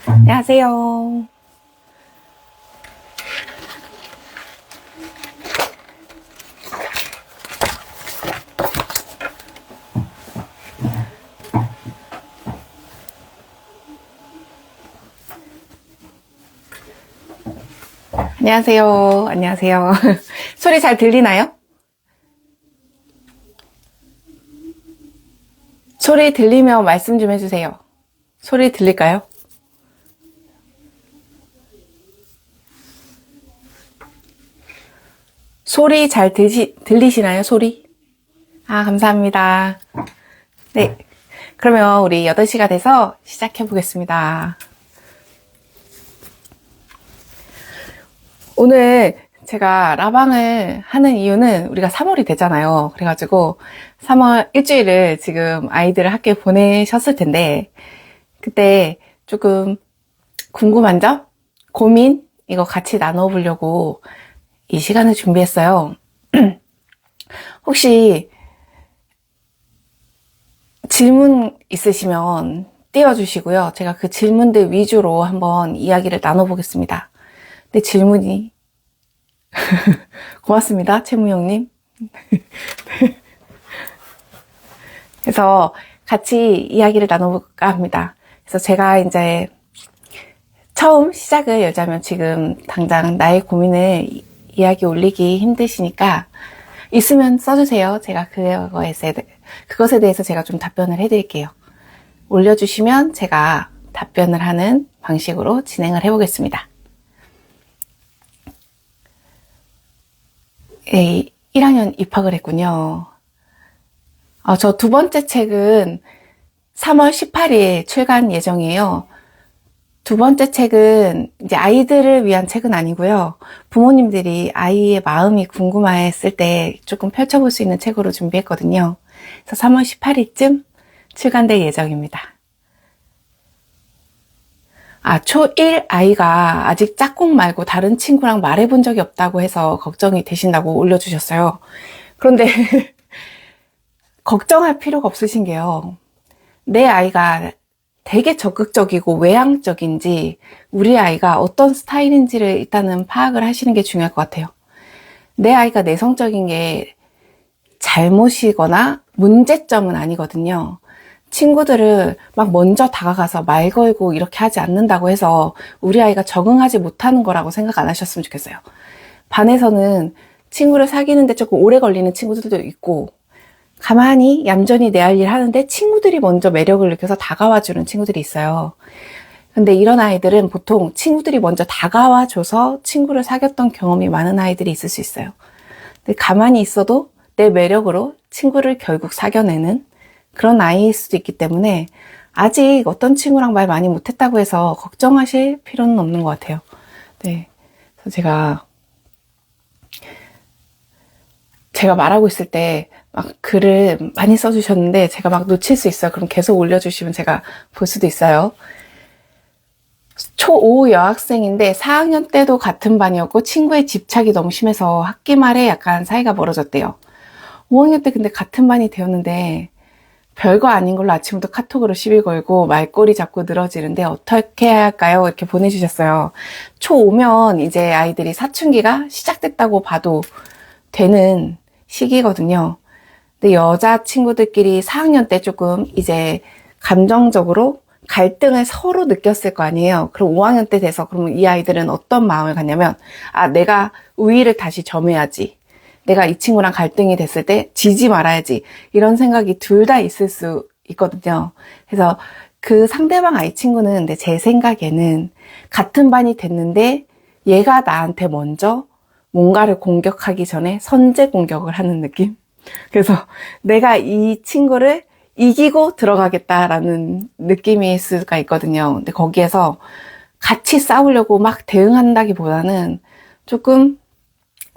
안녕하세요. 안녕하세요. 안녕하세요. 소리 잘 들리나요? 소리 들리면 말씀 좀 해주세요. 소리 들릴까요? 소리 잘 들리시나요? 소리? 아, 감사합니다. 네. 그러면 우리 8시가 돼서 시작해 보겠습니다. 오늘 제가 라방을 하는 이유는 우리가 3월이 되잖아요. 그래가지고 3월 일주일을 지금 아이들을 학교에 보내셨을 텐데, 그때 조금 궁금한 점, 고민, 이거 같이 나눠보려고 이 시간을 준비했어요. 혹시 질문 있으시면 띄워주시고요. 제가 그 질문들 위주로 한번 이야기를 나눠보겠습니다. 네, 질문이 고맙습니다, 최무영님. 그래서 같이 이야기를 나눠볼까 합니다. 그래서 제가 이제 처음 시작을 열자면 지금 당장 나의 고민을 이야기 올리기 힘드시니까 있으면 써주세요. 제가 그것에 대해서 제가 좀 답변을 해드릴게요. 올려주시면 제가 답변을 하는 방식으로 진행을 해보겠습니다. 1학년 입학을 했군요. 저 두 번째 책은 3월 18일 출간 예정이에요. 두 번째 책은 이제 아이들을 위한 책은 아니고요. 부모님들이 아이의 마음이 궁금했을 때 조금 펼쳐볼 수 있는 책으로 준비했거든요. 그래서 3월 18일쯤 출간될 예정입니다. 초1 아이가 아직 짝꿍 말고 다른 친구랑 말해본 적이 없다고 해서 걱정이 되신다고 올려주셨어요. 그런데 걱정할 필요가 없으신 게요. 내 아이가 되게 적극적이고 외향적인지 우리 아이가 어떤 스타일인지를 일단은 파악을 하시는 게 중요할 것 같아요. 내 아이가 내성적인 게 잘못이거나 문제점은 아니거든요. 친구들을 막 먼저 다가가서 말 걸고 이렇게 하지 않는다고 해서 우리 아이가 적응하지 못하는 거라고 생각 안 하셨으면 좋겠어요. 반에서는 친구를 사귀는데 조금 오래 걸리는 친구들도 있고, 가만히 얌전히 내 할 일 하는데 친구들이 먼저 매력을 느껴서 다가와주는 친구들이 있어요. 근데 이런 아이들은 보통 친구들이 먼저 다가와줘서 친구를 사귀었던 경험이 많은 아이들이 있을 수 있어요. 근데 가만히 있어도 내 매력으로 친구를 결국 사귀어내는 그런 아이일 수도 있기 때문에 아직 어떤 친구랑 말 많이 못했다고 해서 걱정하실 필요는 없는 것 같아요. 네. 그래서 제가 말하고 있을 때 막 글을 많이 써주셨는데 제가 막 놓칠 수 있어요. 그럼 계속 올려주시면 제가 볼 수도 있어요. 초5 여학생인데 4학년 때도 같은 반이었고 친구의 집착이 너무 심해서 학기 말에 약간 사이가 멀어졌대요. 5학년 때 근데 같은 반이 되었는데 별거 아닌 걸로 아침부터 카톡으로 시비 걸고 말꼬리 잡고 늘어지는데 어떻게 해야 할까요? 이렇게 보내주셨어요. 초5면 이제 아이들이 사춘기가 시작됐다고 봐도 되는 시기거든요. 근데 여자 친구들끼리 4학년 때 조금 이제 감정적으로 갈등을 서로 느꼈을 거 아니에요. 그럼 5학년 때 돼서 그러면 이 아이들은 어떤 마음을 갖냐면 내가 우위를 다시 점해야지. 내가 이 친구랑 갈등이 됐을 때 지지 말아야지. 이런 생각이 둘 다 있을 수 있거든요. 그래서 그 상대방 아이 친구는 근데 제 생각에는 같은 반이 됐는데 얘가 나한테 먼저 뭔가를 공격하기 전에 선제 공격을 하는 느낌? 그래서 내가 이 친구를 이기고 들어가겠다라는 느낌일 수가 있거든요. 근데 거기에서 같이 싸우려고 막 대응한다기보다는 조금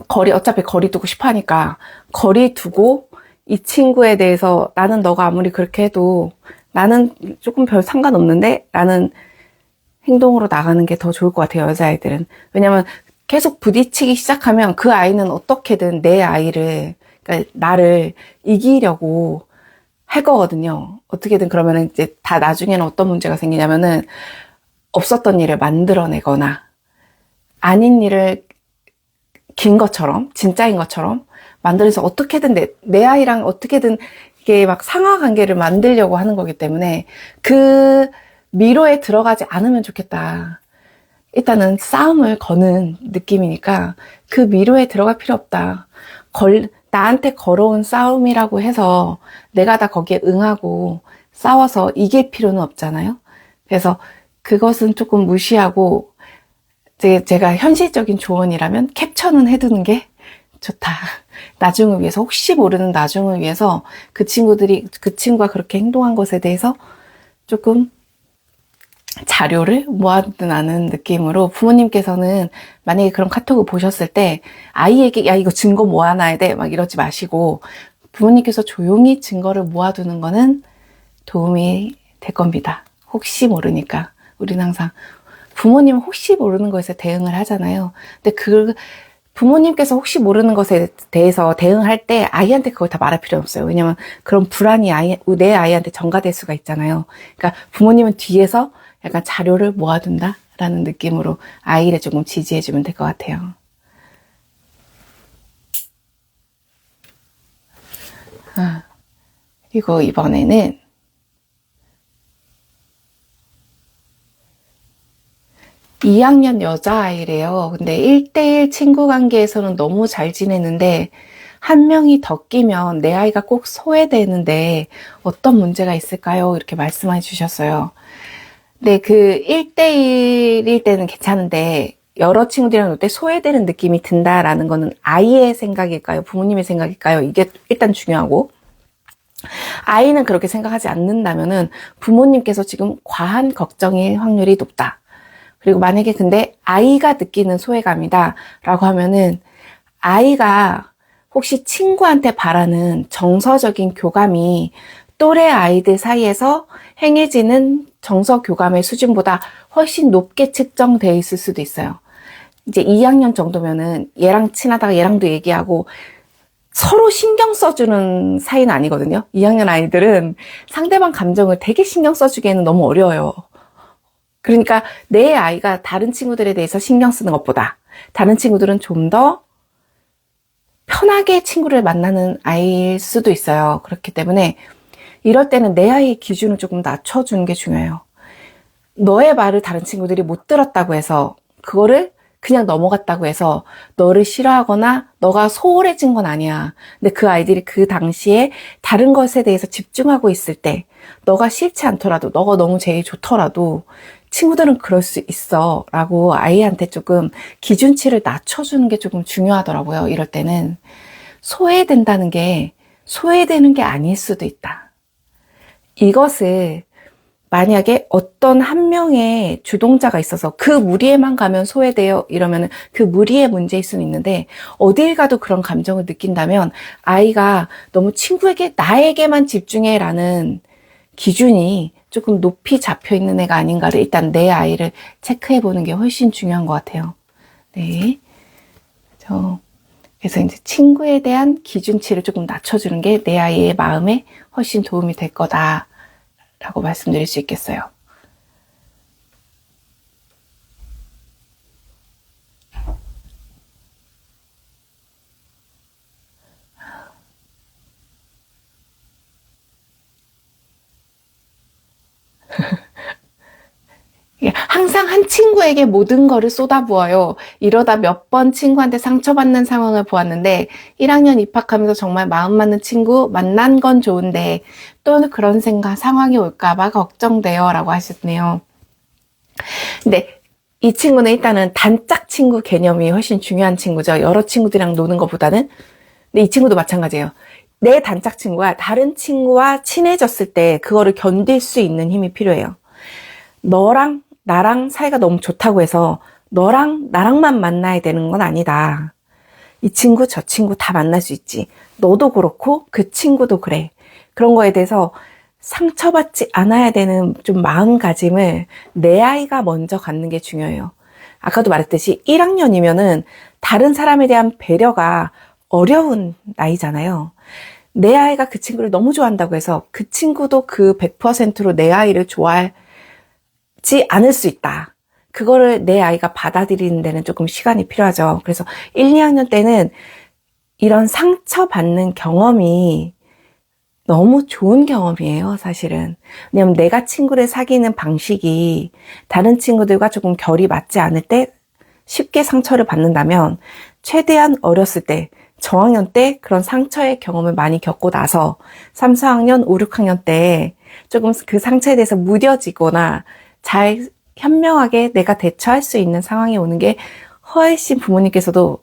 어차피 거리 두고 싶어 하니까 거리 두고 이 친구에 대해서 나는 너가 아무리 그렇게 해도 나는 조금 별 상관없는데? 라는 행동으로 나가는 게 더 좋을 것 같아요, 여자아이들은. 왜냐면 계속 부딪히기 시작하면 그 아이는 어떻게든 내 아이를, 그러니까 나를 이기려고 할 거거든요. 어떻게든 그러면은 이제 다 나중에는 어떤 문제가 생기냐면은 없었던 일을 만들어내거나 아닌 일을 긴 것처럼, 진짜인 것처럼 만들어서 어떻게든 내 아이랑 어떻게든 이게 막 상하 관계를 만들려고 하는 거기 때문에 그 미로에 들어가지 않으면 좋겠다. 일단은 싸움을 거는 느낌이니까 그 미로에 들어갈 필요 없다. 나한테 걸어온 싸움이라고 해서 내가 다 거기에 응하고 싸워서 이길 필요는 없잖아요. 그래서 그것은 조금 무시하고 제가 현실적인 조언이라면 캡처는 해두는 게 좋다. 나중을 위해서, 혹시 모르는 나중을 위해서 그 친구가 그렇게 행동한 것에 대해서 조금 자료를 모아두는 느낌으로 부모님께서는 만약에 그런 카톡을 보셨을 때 아이에게 야 이거 증거 모아놔야 돼 막 이러지 마시고 부모님께서 조용히 증거를 모아두는 거는 도움이 될 겁니다. 혹시 모르니까 우리는 항상 부모님은 혹시 모르는 것에 대응을 하잖아요. 근데 부모님께서 혹시 모르는 것에 대해서 대응할 때 아이한테 그걸 다 말할 필요 없어요. 왜냐면 그런 불안이 내 아이한테 전가될 수가 있잖아요. 그러니까 부모님은 뒤에서 약간 자료를 모아둔다라는 느낌으로 아이를 조금 지지해주면 될 것 같아요. 그리고 이번에는 2학년 여자아이래요. 근데 1대1 친구 관계에서는 너무 잘 지내는데 한 명이 더 끼면 내 아이가 꼭 소외되는데 어떤 문제가 있을까요? 이렇게 말씀해 주셨어요. 근데 그 1대1일 때는 괜찮은데 여러 친구들이랑 놀 때 소외되는 느낌이 든다라는 거는 아이의 생각일까요? 부모님의 생각일까요? 이게 일단 중요하고 아이는 그렇게 생각하지 않는다면은 부모님께서 지금 과한 걱정일 확률이 높다. 그리고 만약에 근데 아이가 느끼는 소외감이다 라고 하면은 아이가 혹시 친구한테 바라는 정서적인 교감이 또래 아이들 사이에서 행해지는 정서 교감의 수준보다 훨씬 높게 측정되어 있을 수도 있어요. 이제 2학년 정도면은 얘랑 친하다가 얘랑도 얘기하고 서로 신경 써주는 사이는 아니거든요. 2학년 아이들은 상대방 감정을 되게 신경 써주기에는 너무 어려워요. 그러니까 내 아이가 다른 친구들에 대해서 신경 쓰는 것보다 다른 친구들은 좀 더 편하게 친구를 만나는 아이일 수도 있어요. 그렇기 때문에 이럴 때는 내 아이의 기준을 조금 낮춰주는 게 중요해요. 너의 말을 다른 친구들이 못 들었다고 해서 그거를 그냥 넘어갔다고 해서 너를 싫어하거나 너가 소홀해진 건 아니야. 근데 그 아이들이 그 당시에 다른 것에 대해서 집중하고 있을 때 너가 싫지 않더라도 너가 너무 제일 좋더라도 친구들은 그럴 수 있어 라고 아이한테 조금 기준치를 낮춰주는 게 조금 중요하더라고요. 이럴 때는 소외되는 게 아닐 수도 있다. 이것을 만약에 어떤 한 명의 주동자가 있어서 그 무리에만 가면 소외돼요 이러면 그 무리의 문제일 수는 있는데 어딜 가도 그런 감정을 느낀다면 아이가 너무 친구에게 나에게만 집중해 라는 기준이 조금 높이 잡혀 있는 애가 아닌가를 일단 내 아이를 체크해 보는 게 훨씬 중요한 것 같아요. 네. 그래서 이제 친구에 대한 기준치를 조금 낮춰주는 게 내 아이의 마음에 훨씬 도움이 될 거다라고 말씀드릴 수 있겠어요. 항상 한 친구에게 모든 거를 쏟아부어요. 이러다 몇 번 친구한테 상처받는 상황을 보았는데 1학년 입학하면서 정말 마음 맞는 친구 만난 건 좋은데 또 그런 상황이 올까봐 걱정돼요 라고 하셨네요. 근데 이 친구는 일단은 단짝 친구 개념이 훨씬 중요한 친구죠. 여러 친구들이랑 노는 것보다는. 근데 이 친구도 마찬가지예요. 내 단짝 친구가 다른 친구와 친해졌을 때 그거를 견딜 수 있는 힘이 필요해요. 너랑 나랑 사이가 너무 좋다고 해서 너랑 나랑만 만나야 되는 건 아니다. 이 친구 저 친구 다 만날 수 있지. 너도 그렇고 그 친구도 그래. 그런 거에 대해서 상처받지 않아야 되는 좀 마음가짐을 내 아이가 먼저 갖는 게 중요해요. 아까도 말했듯이 1학년이면은 다른 사람에 대한 배려가 어려운 나이잖아요. 내 아이가 그 친구를 너무 좋아한다고 해서 그 친구도 그 100%로 내 아이를 좋아하지 않을 수 있다. 그거를 내 아이가 받아들이는 데는 조금 시간이 필요하죠. 그래서 1, 2학년 때는 이런 상처받는 경험이 너무 좋은 경험이에요, 사실은. 왜냐면 내가 친구를 사귀는 방식이 다른 친구들과 조금 결이 맞지 않을 때 쉽게 상처를 받는다면 최대한 어렸을 때, 저학년 때 그런 상처의 경험을 많이 겪고 나서 3, 4학년, 5, 6학년 때 조금 그 상처에 대해서 무뎌지거나 잘 현명하게 내가 대처할 수 있는 상황이 오는 게 훨씬 부모님께서도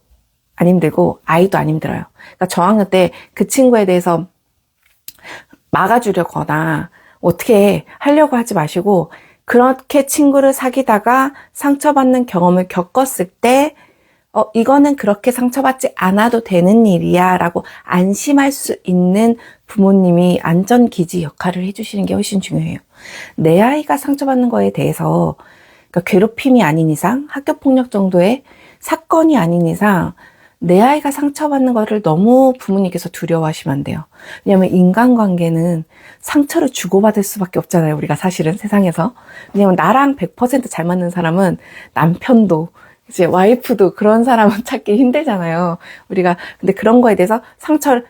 안 힘들고 아이도 안 힘들어요. 그러니까 저학년 때 그 친구에 대해서 막아주려거나 어떻게 하려고 하지 마시고 그렇게 친구를 사귀다가 상처받는 경험을 겪었을 때 이거는 그렇게 상처받지 않아도 되는 일이야 라고 안심할 수 있는 부모님이 안전기지 역할을 해주시는 게 훨씬 중요해요. 내 아이가 상처받는 거에 대해서 그러니까 괴롭힘이 아닌 이상, 학교폭력 정도의 사건이 아닌 이상 내 아이가 상처받는 거를 너무 부모님께서 두려워하시면 안 돼요. 왜냐하면 인간관계는 상처를 주고받을 수밖에 없잖아요. 우리가 사실은 세상에서. 왜냐하면 나랑 100%잘 맞는 사람은 남편도 이제 와이프도 그런 사람은 찾기 힘들잖아요. 우리가 근데 그런 거에 대해서 상처를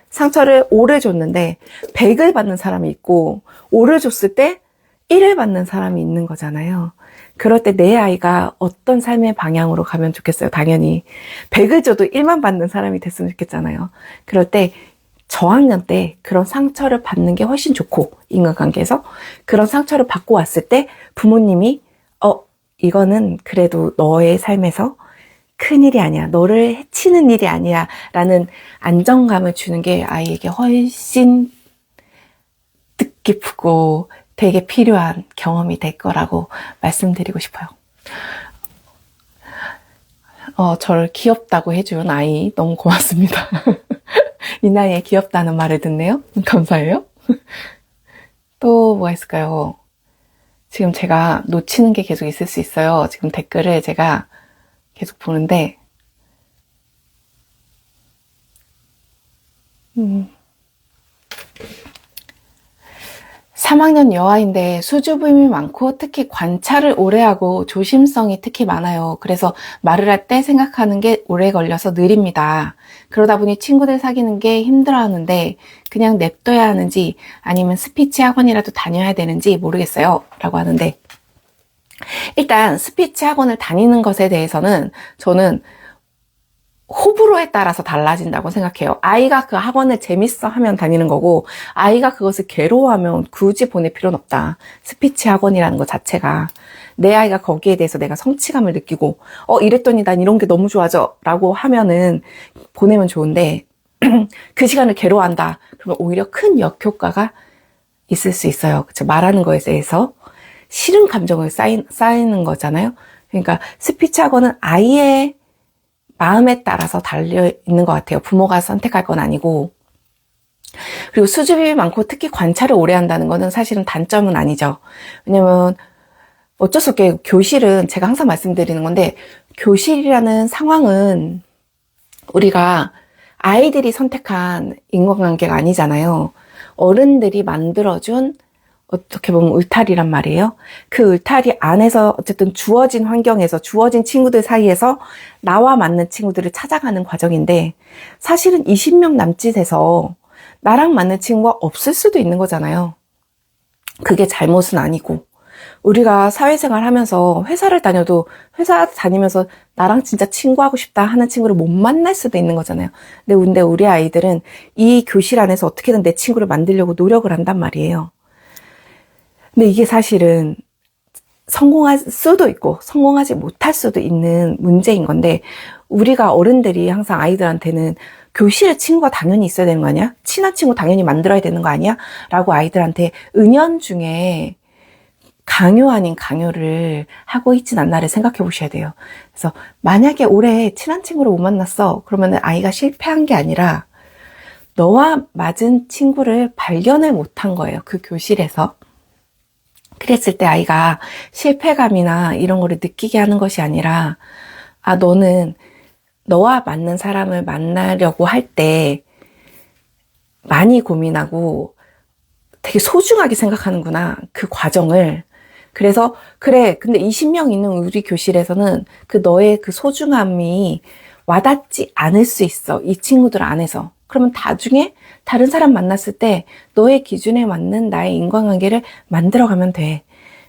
5를 줬는데 100을 받는 사람이 있고 5를 줬을 때 1을 받는 사람이 있는 거잖아요. 그럴 때 내 아이가 어떤 삶의 방향으로 가면 좋겠어요. 당연히 100을 줘도 1만 받는 사람이 됐으면 좋겠잖아요. 그럴 때 저학년 때 그런 상처를 받는 게 훨씬 좋고 인간관계에서 그런 상처를 받고 왔을 때 부모님이 이거는 그래도 너의 삶에서 큰일이 아니야. 너를 해치는 일이 아니야. 라는 안정감을 주는 게 아이에게 훨씬 뜻깊고 되게 필요한 경험이 될 거라고 말씀드리고 싶어요. 저를 귀엽다고 해준 아이 너무 고맙습니다. 이 나이에 귀엽다는 말을 듣네요. 감사해요. 또 뭐가 있을까요? 지금 제가 놓치는 게 계속 있을 수 있어요. 지금 댓글을 제가 계속 보는데 3학년 여아인데 수줍음이 많고 특히 관찰을 오래 하고 조심성이 특히 많아요. 그래서 말을 할 때 생각하는 게 오래 걸려서 느립니다. 그러다 보니 친구들 사귀는 게 힘들어하는데 그냥 냅둬야 하는지 아니면 스피치 학원이라도 다녀야 되는지 모르겠어요. 라고 하는데 일단 스피치 학원을 다니는 것에 대해서는 저는 호불호에 따라서 달라진다고 생각해요. 아이가 그 학원을 재밌어 하면 다니는 거고 아이가 그것을 괴로워하면 굳이 보낼 필요는 없다. 스피치 학원이라는 것 자체가 내 아이가 거기에 대해서 내가 성취감을 느끼고 이랬더니 난 이런 게 너무 좋아져 라고 하면은 보내면 좋은데 그 시간을 괴로워한다. 그러면 오히려 큰 역효과가 있을 수 있어요. 그쵸? 말하는 거에 대해서 싫은 감정을 쌓이는 거잖아요. 그러니까 스피치 학원은 아이의 마음에 따라서 달려 있는 것 같아요. 부모가 선택할 건 아니고. 그리고 수줍음이 많고 특히 관찰을 오래 한다는 거는 사실은 단점은 아니죠. 왜냐면 어쩔 수 없게 교실은 제가 항상 말씀드리는 건데 교실이라는 상황은 우리가 아이들이 선택한 인간관계가 아니잖아요. 어른들이 만들어준 어떻게 보면 울타리란 말이에요. 그 울타리 안에서 어쨌든 주어진 환경에서 주어진 친구들 사이에서 나와 맞는 친구들을 찾아가는 과정인데 사실은 20명 남짓에서 나랑 맞는 친구가 없을 수도 있는 거잖아요. 그게 잘못은 아니고 우리가 사회생활 하면서 회사를 다녀도 회사 다니면서 나랑 진짜 친구하고 싶다 하는 친구를 못 만날 수도 있는 거잖아요. 근데 우리 아이들은 이 교실 안에서 어떻게든 내 친구를 만들려고 노력을 한단 말이에요. 근데 이게 사실은 성공할 수도 있고 성공하지 못할 수도 있는 문제인 건데, 우리가 어른들이 항상 아이들한테는 교실에 친구가 당연히 있어야 되는 거 아니야? 친한 친구 당연히 만들어야 되는 거 아니야? 라고 아이들한테 은연중에 강요 아닌 강요를 하고 있진 않나를 생각해 보셔야 돼요. 그래서 만약에 올해 친한 친구를 못 만났어. 그러면 아이가 실패한 게 아니라 너와 맞은 친구를 발견을 못한 거예요. 그 교실에서. 그랬을 때 아이가 실패감이나 이런 거를 느끼게 하는 것이 아니라, 아, 너는 너와 맞는 사람을 만나려고 할 때 많이 고민하고 되게 소중하게 생각하는구나, 그 과정을. 그래서 그래, 근데 20명 있는 우리 교실에서는 그 너의 그 소중함이 와닿지 않을 수 있어, 이 친구들 안에서. 그러면 나중에 다른 사람 만났을 때 너의 기준에 맞는 나의 인간관계를 만들어가면 돼.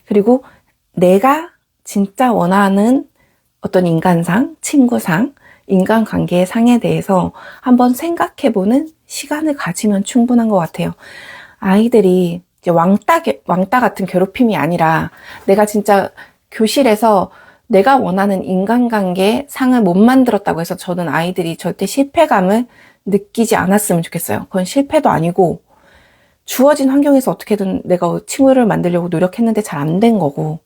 그리고 내가 진짜 원하는 어떤 인간상, 친구상, 인간관계의 상에 대해서 한번 생각해보는 시간을 가지면 충분한 것 같아요. 아이들이 이제 왕따 같은 괴롭힘이 아니라, 내가 진짜 교실에서 내가 원하는 인간관계 상을 못 만들었다고 해서 저는 아이들이 절대 실패감을 느끼지 않았으면 좋겠어요. 그건 실패도 아니고, 주어진 환경에서 어떻게든 내가 친구를 만들려고 노력했는데 잘 안 된 거고,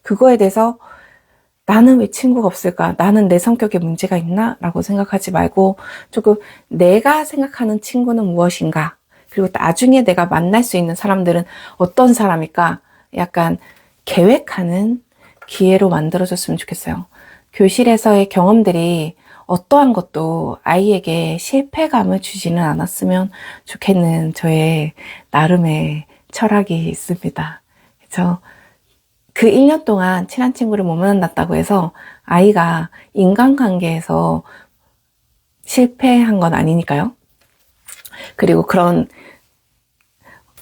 그거에 대해서 나는 왜 친구가 없을까? 나는 내 성격에 문제가 있나? 라고 생각하지 말고, 조금 내가 생각하는 친구는 무엇인가? 그리고 나중에 내가 만날 수 있는 사람들은 어떤 사람일까? 약간 계획하는 기회로 만들어줬으면 좋겠어요. 교실에서의 경험들이 어떠한 것도 아이에게 실패감을 주지는 않았으면 좋겠는 저의 나름의 철학이 있습니다. 그래서 그 1년 동안 친한 친구를 못 만났다고 해서 아이가 인간관계에서 실패한 건 아니니까요. 그리고 그런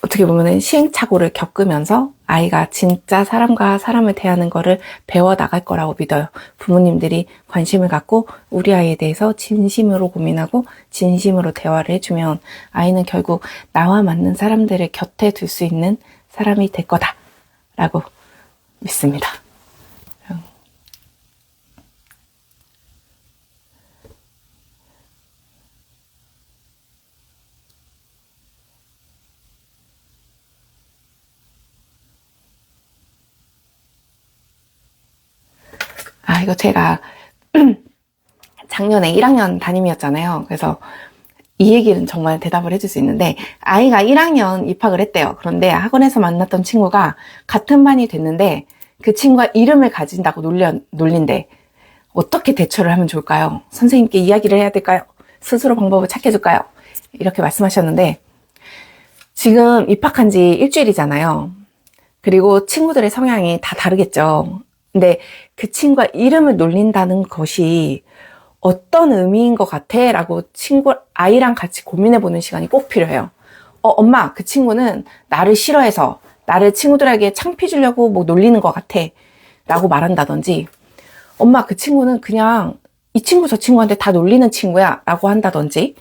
어떻게 보면은 시행착오를 겪으면서 아이가 진짜 사람과 사람을 대하는 거를 배워 나갈 거라고 믿어요. 부모님들이 관심을 갖고 우리 아이에 대해서 진심으로 고민하고 진심으로 대화를 해주면 아이는 결국 나와 맞는 사람들을 곁에 둘 수 있는 사람이 될 거다라고 믿습니다. 이거 제가 작년에 1학년 담임이었잖아요. 그래서 이 얘기는 정말 대답을 해줄 수 있는데, 아이가 1학년 입학을 했대요. 그런데 학원에서 만났던 친구가 같은 반이 됐는데 그 친구가 이름을 가진다고 놀린대. 어떻게 대처를 하면 좋을까요? 선생님께 이야기를 해야 될까요? 스스로 방법을 찾게 해줄까요? 이렇게 말씀하셨는데, 지금 입학한 지 일주일이잖아요. 그리고 친구들의 성향이 다 다르겠죠. 근데 그 친구가 이름을 놀린다는 것이 어떤 의미인 것 같아? 라고 아이랑 같이 고민해보는 시간이 꼭 필요해요. 엄마, 그 친구는 나를 싫어해서 나를 친구들에게 창피 주려고 뭐 놀리는 것 같아. 라고 말한다든지, 엄마, 그 친구는 그냥 이 친구 저 친구한테 다 놀리는 친구야. 라고 한다든지,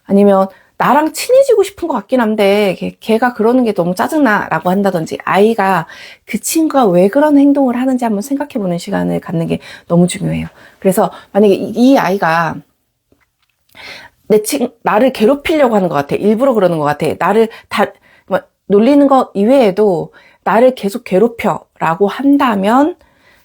아니면 나랑 친해지고 싶은 것 같긴 한데 걔가 그러는 게 너무 짜증나 라고 한다든지, 아이가 그 친구가 왜 그런 행동을 하는지 한번 생각해보는 시간을 갖는 게 너무 중요해요. 그래서 만약에 이 아이가 나를 괴롭히려고 하는 것 같아, 일부러 그러는 것 같아, 나를 놀리는 것 이외에도 나를 계속 괴롭혀 라고 한다면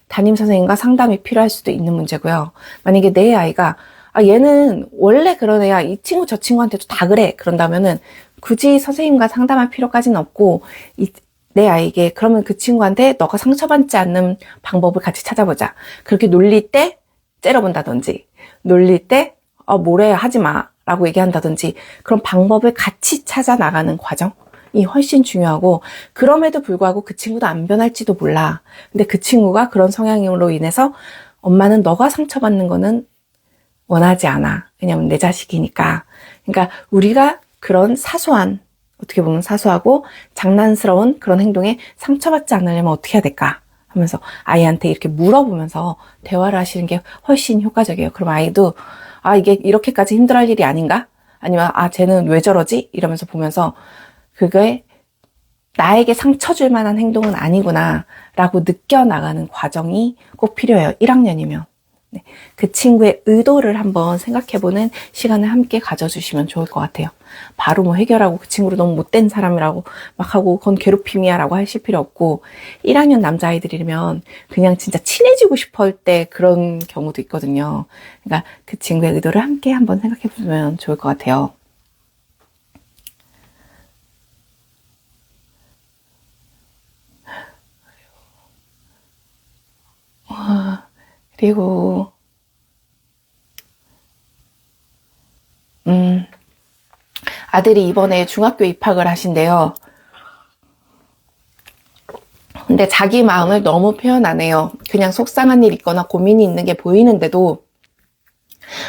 담임선생님과 상담이 필요할 수도 있는 문제고요. 만약에 내 아이가 얘는 원래 그런 애야, 이 친구 저 친구한테도 다 그래, 그런다면은 굳이 선생님과 상담할 필요까지는 없고, 내 아이에게 그러면 그 친구한테 너가 상처받지 않는 방법을 같이 찾아보자. 그렇게 놀릴 때 째려본다든지, 놀릴 때 뭐래 하지 마 라고 얘기한다든지, 그런 방법을 같이 찾아 나가는 과정이 훨씬 중요하고, 그럼에도 불구하고 그 친구도 안 변할지도 몰라. 근데 그 친구가 그런 성향으로 인해서 엄마는 너가 상처받는 거는 원하지 않아. 왜냐면 내 자식이니까. 그러니까 우리가 그런 사소한, 어떻게 보면 사소하고 장난스러운 그런 행동에 상처받지 않으려면 어떻게 해야 될까 하면서 아이한테 이렇게 물어보면서 대화를 하시는 게 훨씬 효과적이에요. 그럼 아이도 이게 이렇게까지 힘들어할 일이 아닌가? 아니면 쟤는 왜 저러지? 이러면서 보면서 그게 나에게 상처 줄 만한 행동은 아니구나 라고 느껴나가는 과정이 꼭 필요해요. 1학년이면. 네, 그 친구의 의도를 한번 생각해보는 시간을 함께 가져주시면 좋을 것 같아요. 바로 뭐 해결하고 그 친구를 너무 못된 사람이라고 막 하고 그건 괴롭힘이야 라고 하실 필요 없고, 1학년 남자아이들이면 그냥 진짜 친해지고 싶어 할 때 그런 경우도 있거든요. 그러니까 그 친구의 의도를 함께 한번 생각해보면 좋을 것 같아요. 그리고 아들이 이번에 중학교 입학을 하신대요. 근데 자기 마음을 너무 표현 안 해요. 그냥 속상한 일 있거나 고민이 있는 게 보이는데도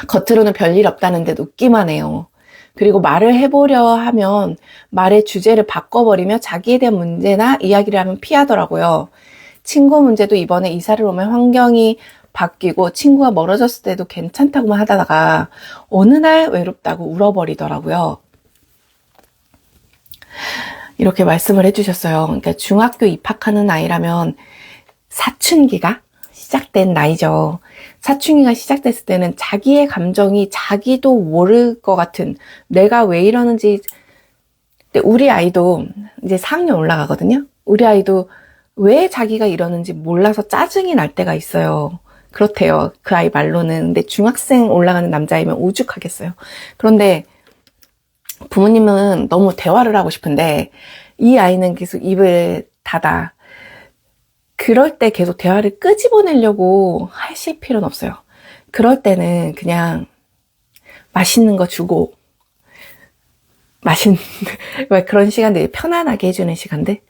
겉으로는 별일 없다는데 웃기만 해요. 그리고 말을 해보려 하면 말의 주제를 바꿔버리며 자기에 대한 문제나 이야기를 하면 피하더라고요. 친구 문제도 이번에 이사를 오면 환경이 바뀌고 친구가 멀어졌을 때도 괜찮다고만 하다가 어느 날 외롭다고 울어버리더라고요. 이렇게 말씀을 해주셨어요. 그러니까 중학교 입학하는 아이라면 사춘기가 시작된 나이죠. 사춘기가 시작됐을 때는 자기의 감정이 자기도 모를 것 같은, 내가 왜 이러는지. 근데 우리 아이도 이제 4학년 올라가거든요. 우리 아이도 왜 자기가 이러는지 몰라서 짜증이 날 때가 있어요. 그렇대요. 그 아이 말로는. 근데 중학생 올라가는 남자이면 오죽하겠어요. 그런데 부모님은 너무 대화를 하고 싶은데 이 아이는 계속 입을 닫아. 그럴 때 계속 대화를 끄집어내려고 하실 필요는 없어요. 그럴 때는 그냥 맛있는 거 주고, 왜 그런 시간들, 편안하게 해주는 시간들.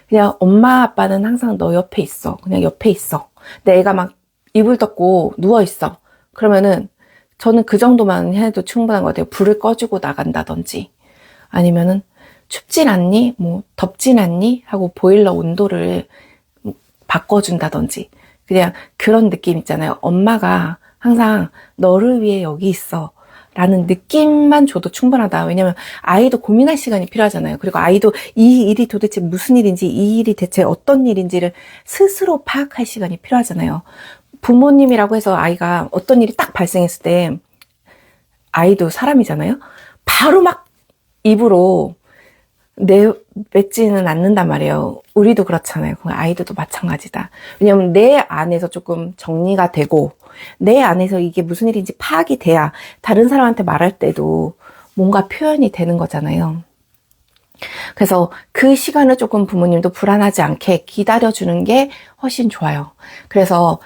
그냥 엄마 아빠는 항상 너 옆에 있어. 그냥 옆에 있어. 근데 애가 막 이불 덮고 누워있어. 그러면은 저는 그 정도만 해도 충분한 것 같아요. 불을 꺼주고 나간다든지, 아니면은 춥진 않니? 뭐 덥진 않니? 하고 보일러 온도를 바꿔준다든지, 그냥 그런 느낌 있잖아요. 엄마가 항상 너를 위해 여기 있어 라는 느낌만 줘도 충분하다. 왜냐면 아이도 고민할 시간이 필요하잖아요. 그리고 아이도 이 일이 도대체 무슨 일인지, 이 일이 대체 어떤 일인지를 스스로 파악할 시간이 필요하잖아요. 부모님이라고 해서 아이가 어떤 일이 딱 발생했을 때 아이도 사람이잖아요. 바로 막 입으로 내뱉지는 않는단 말이에요. 우리도 그렇잖아요. 아이들도 마찬가지다. 왜냐면 내 안에서 조금 정리가 되고 내 안에서 이게 무슨 일인지 파악이 돼야 다른 사람한테 말할 때도 뭔가 표현이 되는 거잖아요. 그래서 그 시간을 조금 부모님도 불안하지 않게 기다려주는 게 훨씬 좋아요. 그래서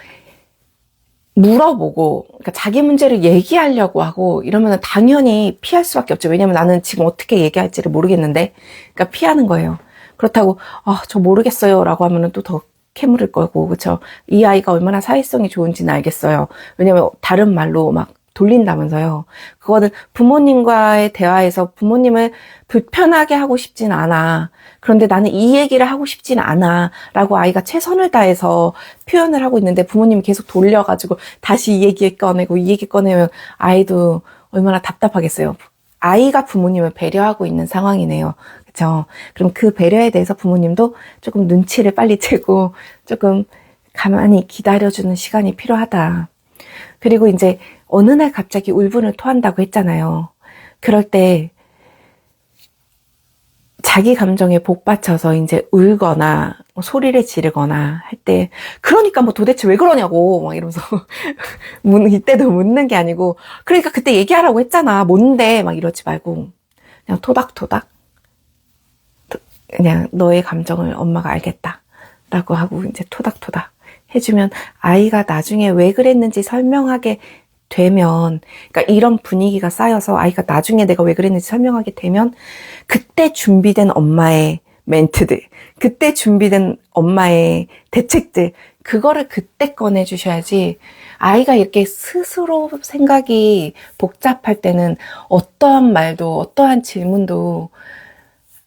물어보고, 그러니까 자기 문제를 얘기하려고 하고 이러면 당연히 피할 수밖에 없죠. 왜냐면 나는 지금 어떻게 얘기할지를 모르겠는데, 그러니까 피하는 거예요. 그렇다고 저 모르겠어요 라고 하면은 또 더 캐물을 거고, 그렇죠? 이 아이가 얼마나 사회성이 좋은지는 알겠어요. 왜냐면 다른 말로 막 돌린다면서요. 그거는 부모님과의 대화에서 부모님을 불편하게 하고 싶진 않아. 그런데 나는 이 얘기를 하고 싶진 않아 라고 아이가 최선을 다해서 표현을 하고 있는데 부모님이 계속 돌려가지고 다시 이 얘기 꺼내고 이 얘기 꺼내면 아이도 얼마나 답답하겠어요. 아이가 부모님을 배려하고 있는 상황이네요. 그렇죠? 그럼 그 배려에 대해서 부모님도 조금 눈치를 빨리 채고 조금 가만히 기다려주는 시간이 필요하다. 그리고 이제 어느 날 갑자기 울분을 토한다고 했잖아요. 그럴 때 자기 감정에 복받쳐서 이제 울거나 소리를 지르거나 할 때, 그러니까 뭐 도대체 왜 그러냐고 막 이러면서 이때도 묻는 게 아니고, 그러니까 그때 얘기하라고 했잖아 뭔데 막 이러지 말고 그냥 토닥토닥, 그냥 너의 감정을 엄마가 알겠다 라고 하고 이제 토닥토닥 해주면 아이가 나중에 왜 그랬는지 설명하게 되면, 그러니까 이런 분위기가 쌓여서 아이가 나중에 내가 왜 그랬는지 설명하게 되면 그때 준비된 엄마의 멘트들, 그때 준비된 엄마의 대책들, 그거를 그때 꺼내주셔야지. 아이가 이렇게 스스로 생각이 복잡할 때는 어떠한 말도 어떠한 질문도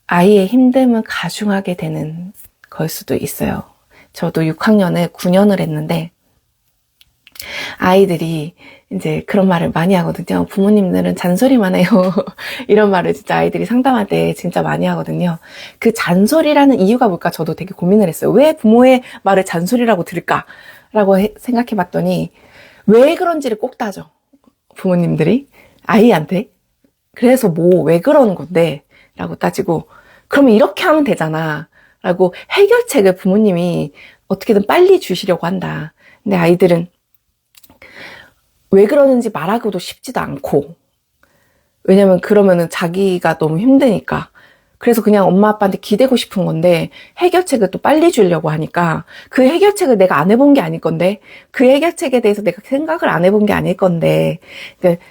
아이의 힘듦을 가중하게 되는 걸 수도 있어요. 저도 6학년을 9년을 했는데 아이들이 이제 그런 말을 많이 하거든요. 부모님들은 잔소리만 해요. 이런 말을 진짜 아이들이 상담할 때 진짜 많이 하거든요. 그 잔소리라는 이유가 뭘까 저도 되게 고민을 했어요. 왜 부모의 말을 잔소리라고 들을까? 라고 생각해 봤더니 왜 그런지를 꼭 따져. 부모님들이 아이한테. 그래서 뭐 왜 그러는 건데? 라고 따지고 그러면 이렇게 하면 되잖아. 라고 해결책을 부모님이 어떻게든 빨리 주시려고 한다. 근데 아이들은 왜 그러는지 말하기도 쉽지도 않고, 왜냐면 그러면은 자기가 너무 힘드니까. 그래서 그냥 엄마 아빠한테 기대고 싶은 건데 해결책을 또 빨리 주려고 하니까 그 해결책을 내가 안 해본 게 아닐 건데 그 해결책에 대해서 내가 생각을 안 해본 게 아닐 건데 그러니까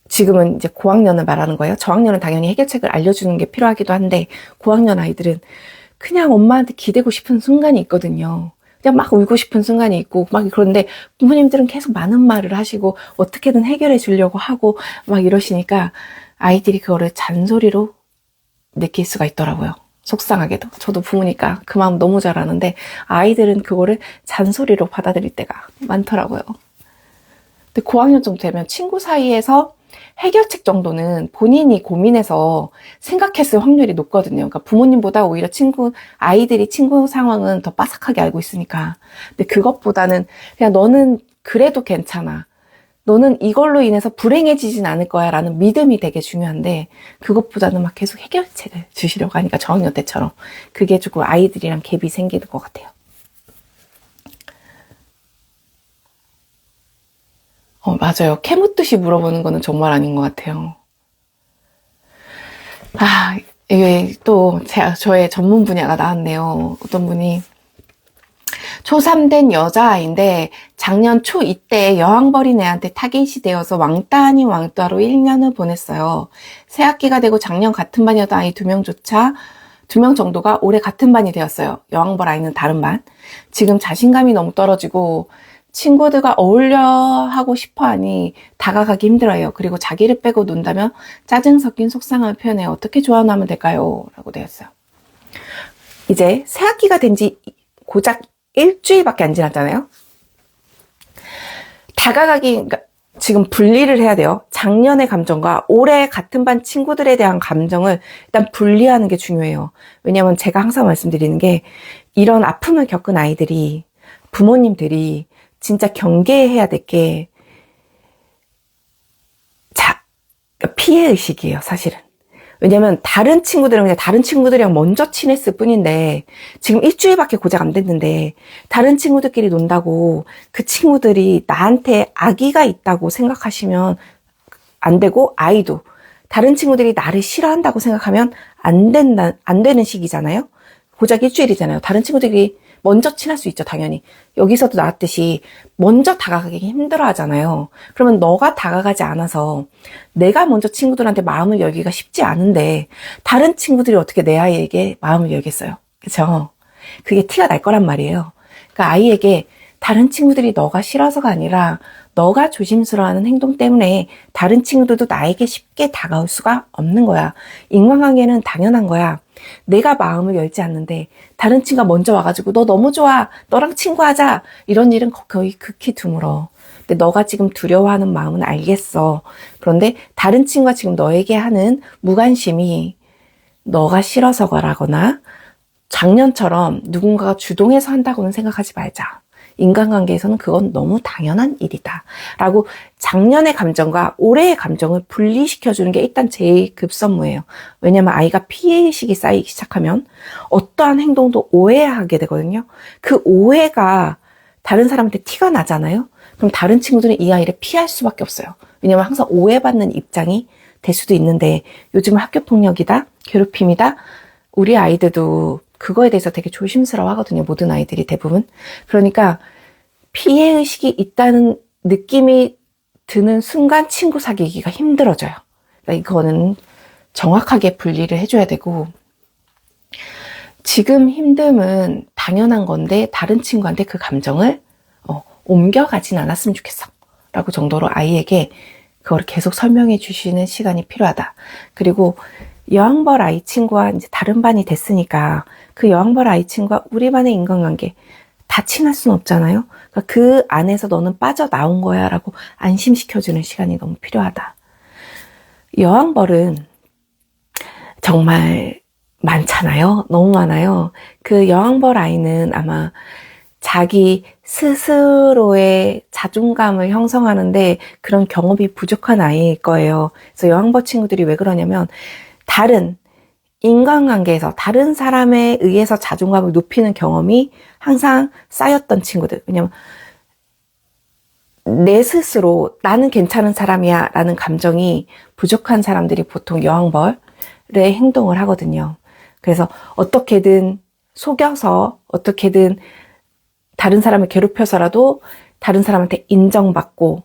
지금은 이제 고학년을 말하는 거예요. 저학년은 당연히 해결책을 알려주는 게 필요하기도 한데 고학년 아이들은 그냥 엄마한테 기대고 싶은 순간이 있거든요. 그냥 막 울고 싶은 순간이 있고 막 그런데 부모님들은 계속 많은 말을 하시고 어떻게든 해결해 주려고 하고 막 이러시니까 아이들이 그거를 잔소리로 느낄 수가 있더라고요. 속상하게도. 저도 부모니까 그 마음 너무 잘 아는데 아이들은 그거를 잔소리로 받아들일 때가 많더라고요. 근데 고학년 정도 되면 친구 사이에서 해결책 정도는 본인이 고민해서 생각했을 확률이 높거든요. 그러니까 부모님보다 오히려 아이들이 친구 상황은 더 빠삭하게 알고 있으니까. 근데 그것보다는 그냥 너는 그래도 괜찮아. 너는 이걸로 인해서 불행해지진 않을 거야 라는 믿음이 되게 중요한데 그것보다는 막 계속 해결책을 주시려고 하니까 저학년 때처럼 그게 조금 아이들이랑 갭이 생기는 것 같아요. 맞아요. 캐묻듯이 물어보는 거는 정말 아닌 것 같아요. 이게 또 저의 전문 분야가 나왔네요. 어떤 분이 초3 된 여자아이인데 작년 초2 때 여왕벌인 애한테 타깃이 되어서 왕따 아닌 왕따로 1년을 보냈어요. 새학기가 되고 작년 같은 반이었던 아이 2명 정도가 올해 같은 반이 되었어요. 여왕벌 아이는 다른 반. 지금 자신감이 너무 떨어지고 친구들과 어울려 하고 싶어 하니 다가가기 힘들어요. 그리고 자기를 빼고 논다면 짜증 섞인 속상함을 표현해 어떻게 조언하면 될까요? 라고 되었어요. 이제 새학기가 된 지 고작 일주일밖에 안 지났잖아요. 그러니까 지금 분리를 해야 돼요. 작년의 감정과 올해 같은 반 친구들에 대한 감정을 일단 분리하는 게 중요해요. 왜냐하면 제가 항상 말씀드리는 게 이런 아픔을 겪은 아이들이 부모님들이 진짜 경계해야 될 게 피해의식이에요, 사실은. 왜냐면 다른 친구들은 그냥 다른 친구들이랑 먼저 친했을 뿐인데 지금 일주일밖에 고작 안 됐는데 다른 친구들끼리 논다고 그 친구들이 나한테 악의가 있다고 생각하시면 안 되고 아이도 다른 친구들이 나를 싫어한다고 생각하면 안 되는 시기잖아요. 고작 일주일이잖아요. 다른 친구들이 먼저 친할 수 있죠, 당연히. 여기서도 나왔듯이 먼저 다가가기 힘들어 하잖아요. 그러면 너가 다가가지 않아서 내가 먼저 친구들한테 마음을 열기가 쉽지 않은데 다른 친구들이 어떻게 내 아이에게 마음을 열겠어요. 그쵸? 그게 티가 날 거란 말이에요. 그러니까 아이에게 다른 친구들이 너가 싫어서가 아니라 너가 조심스러워하는 행동 때문에 다른 친구들도 나에게 쉽게 다가올 수가 없는 거야. 인간관계는 당연한 거야. 내가 마음을 열지 않는데 다른 친구가 먼저 와가지고 너 너무 좋아, 너랑 친구하자, 이런 일은 거의 극히 드물어. 근데 너가 지금 두려워하는 마음은 알겠어. 그런데 다른 친구가 지금 너에게 하는 무관심이 너가 싫어서라거나 작년처럼 누군가가 주동해서 한다고는 생각하지 말자. 인간관계에서는 그건 너무 당연한 일이다 라고 작년의 감정과 올해의 감정을 분리시켜주는 게 일단 제일 급선무예요. 왜냐면 아이가 피해의식이 쌓이기 시작하면 어떠한 행동도 오해하게 되거든요. 그 오해가 다른 사람한테 티가 나잖아요. 그럼 다른 친구들은 이 아이를 피할 수밖에 없어요. 왜냐면 항상 오해받는 입장이 될 수도 있는데 요즘은 학교폭력이다, 괴롭힘이다, 우리 아이들도 그거에 대해서 되게 조심스러워 하거든요. 모든 아이들이 대부분. 그러니까 피해의식이 있다는 느낌이 드는 순간 친구 사귀기가 힘들어져요. 그러니까 이거는 정확하게 분리를 해줘야 되고 지금 힘듦은 당연한 건데 다른 친구한테 그 감정을 옮겨가진 않았으면 좋겠어 라고 정도로 아이에게 그걸 계속 설명해 주시는 시간이 필요하다. 그리고 여왕벌 아이 친구와 이제 다른 반이 됐으니까 그 여왕벌 아이 친구와 우리 반의 인간관계 다 친할 수는 없잖아요. 그러니까 그 안에서 너는 빠져나온 거야 라고 안심시켜주는 시간이 너무 필요하다. 여왕벌은 정말 많잖아요. 너무 많아요. 그 여왕벌 아이는 아마 자기 스스로의 자존감을 형성하는데 그런 경험이 부족한 아이일 거예요. 그래서 여왕벌 친구들이 왜 그러냐면 다른 인간관계에서 다른 사람에 의해서 자존감을 높이는 경험이 항상 쌓였던 친구들. 왜냐면 내 스스로 나는 괜찮은 사람이야 라는 감정이 부족한 사람들이 보통 여왕벌의 행동을 하거든요. 그래서 어떻게든 속여서 어떻게든 다른 사람을 괴롭혀서라도 다른 사람한테 인정받고